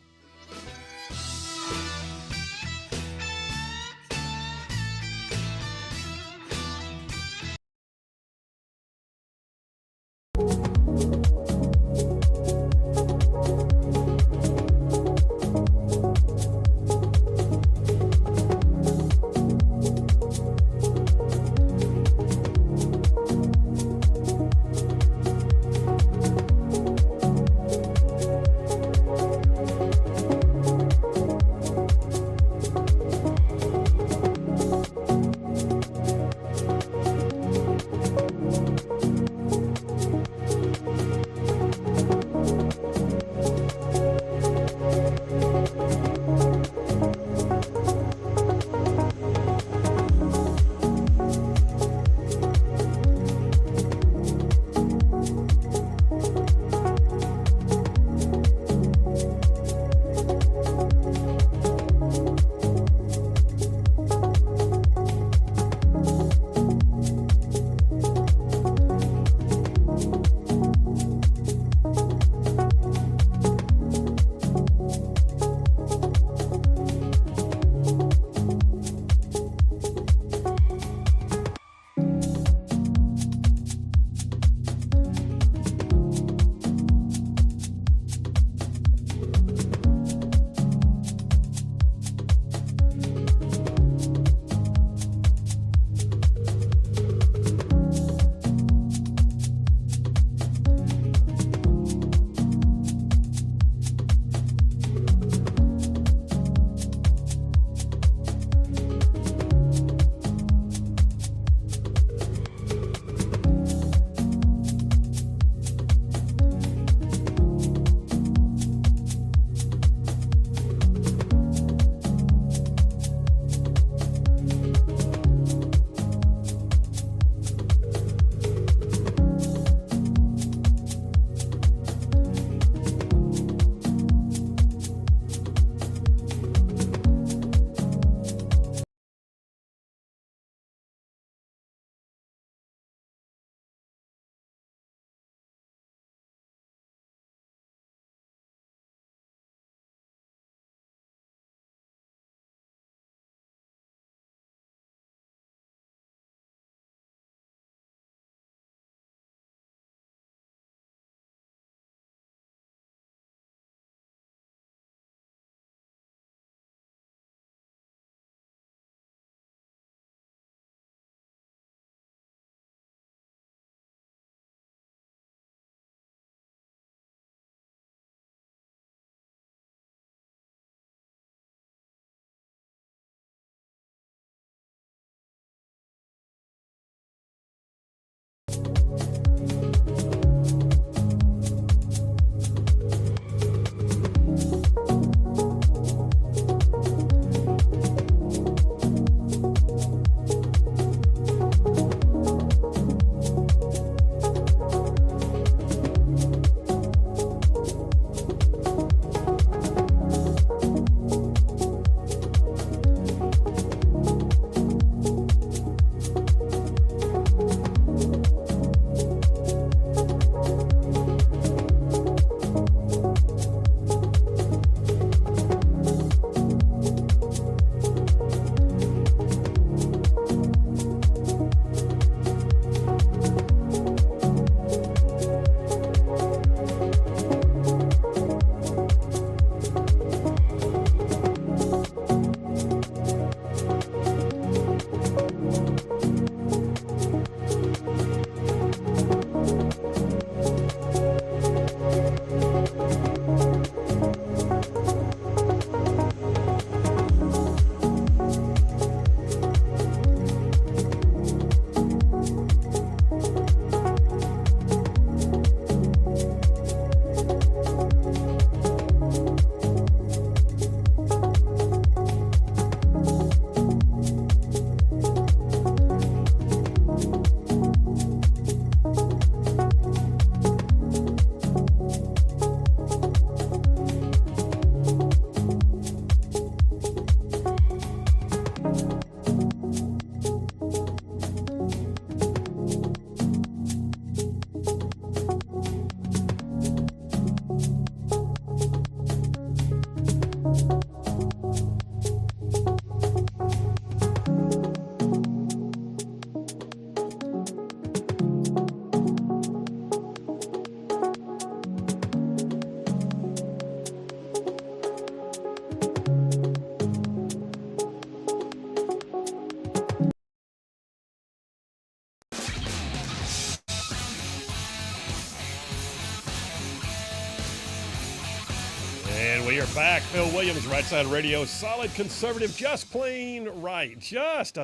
And we are back. Phil Williams, Right Side Radio. Solid conservative, just plain right. Just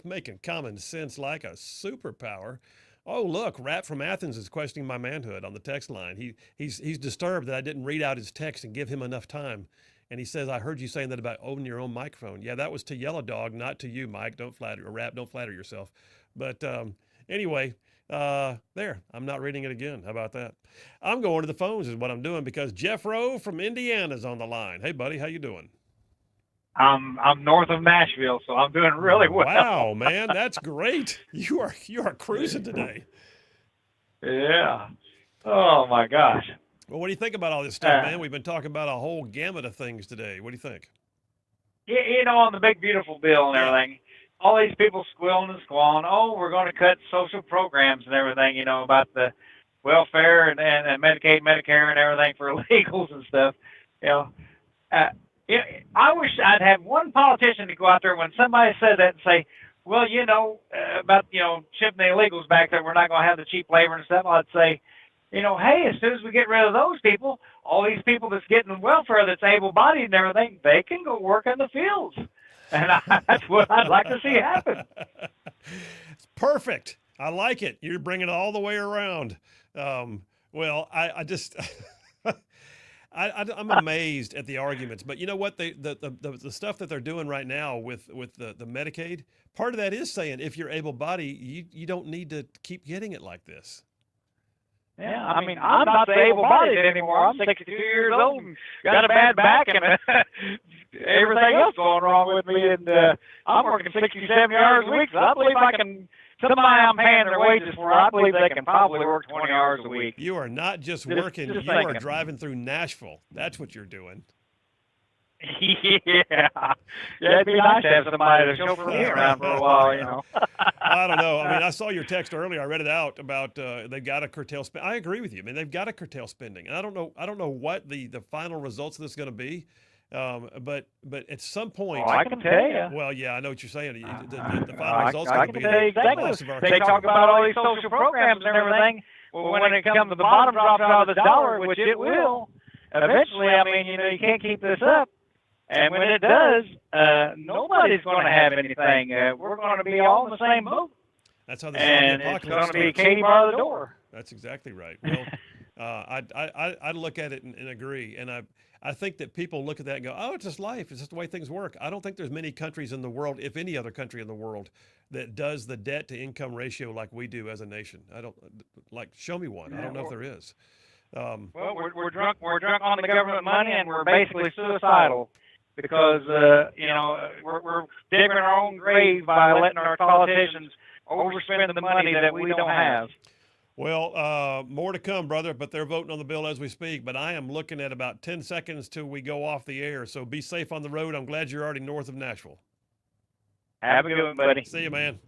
making common sense like a superpower. Oh, look, Rat from Athens is questioning my manhood on the text line. He's disturbed that I didn't read out his text and give him enough time. And he says, I heard you saying that about owning your own microphone. Yeah, that was to Yellow Dog, not to you, Mike. Don't flatter, or Rap, don't flatter yourself. But anyway, there, I'm not reading it again. How about that? I'm going to the phones is what I'm doing because Jeff Rowe from Indiana is on the line. Hey, buddy, how you doing? I'm north of Nashville, so I'm doing really well. Wow, man, that's great. You are cruising today. Yeah. Oh my gosh. Well, what do you think about all this stuff, man? We've been talking about a whole gamut of things today. What do you think? You know, on the big beautiful bill and everything, all these people squealing and squalling. Oh, we're going to cut social programs and everything. You know, about the welfare and Medicaid, Medicare, and everything for illegals and stuff. You know. I wish I'd have one politician to go out there when somebody said that and say, well, you know, about, you know, shipping the illegals back that we're not going to have the cheap labor and stuff. I'd say, you know, hey, as soon as we get rid of those people, all these people that's getting welfare that's able-bodied and everything, they can go work in the fields. And that's what I'd like to see happen. It's perfect. I like it. You're bringing it all the way around. Well, I just... I'm amazed at the arguments, but you know what? The stuff that they're doing right now with the Medicaid, part of that is saying if you're able-bodied, you don't need to keep getting it like this. Yeah, I mean, I'm not able-bodied anymore. I'm 62 years old and got a bad back and everything else going wrong with me, and I'm working 60, 70 hours a week, so I believe I can. Somebody I'm paying their wages for, I believe they can probably work 20 hours a week. You are not just working, you are driving through Nashville. That's what you're doing. Yeah, it'd be nice to have somebody to chauffeur me around for a while, you know. I don't know. I mean, I saw your text earlier. I read it out about they've got to curtail spending. I agree with you. I mean, they've got to curtail spending. And I don't know what the final results of this is going to be. But at some point, I can tell you. Well, yeah, I know what you're saying. The final results I are can going tell you exactly. They talk about all these social programs and everything. Well, when it comes to the bottom drops out of the dollar, which it will, eventually, I mean, you know, you can't keep this up. And when it does, nobody's going to have anything. We're going to be all in the same boat. That's how the apocalypse it's going to be Katie bar the door. That's exactly right. Well, I look at it and agree. And I think that people look at that and go, oh, it's just life. It's just the way things work. I don't think there's many countries in the world, if any other country in the world, that does the debt to income ratio like we do as a nation. Show me one. I don't know if there is. Well, we're drunk on the government money, and we're basically suicidal because, you know, we're digging our own grave by letting our politicians overspend the money that we don't have. Well, more to come, brother, but they're voting on the bill as we speak. But I am looking at about 10 seconds till we go off the air. So be safe on the road. I'm glad you're already north of Nashville. Have a good one, buddy. See you, man.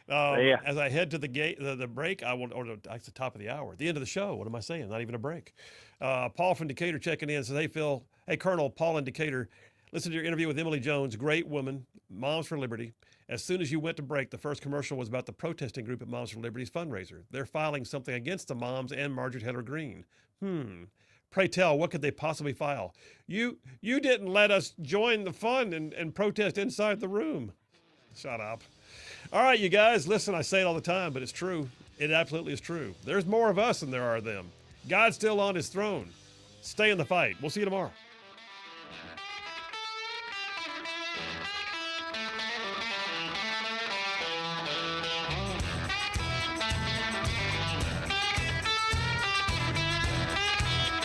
As I head to the break, it's the top of the hour, the end of the show. What am I saying? Not even a break. Paul from Decatur checking in says, hey, Phil. Hey, Colonel Paul in Decatur. Listen to your interview with Emily Jones, great woman, Moms for Liberty. As soon as you went to break, the first commercial was about the protesting group at Moms for Liberty's fundraiser. They're filing something against the moms and Margaret Heller Green. Pray tell, what could they possibly file? You didn't let us join the fun and protest inside the room. Shut up. All right, you guys, listen, I say it all the time, but it's true. It absolutely is true. There's more of us than there are them. God's still on his throne. Stay in the fight. We'll see you tomorrow.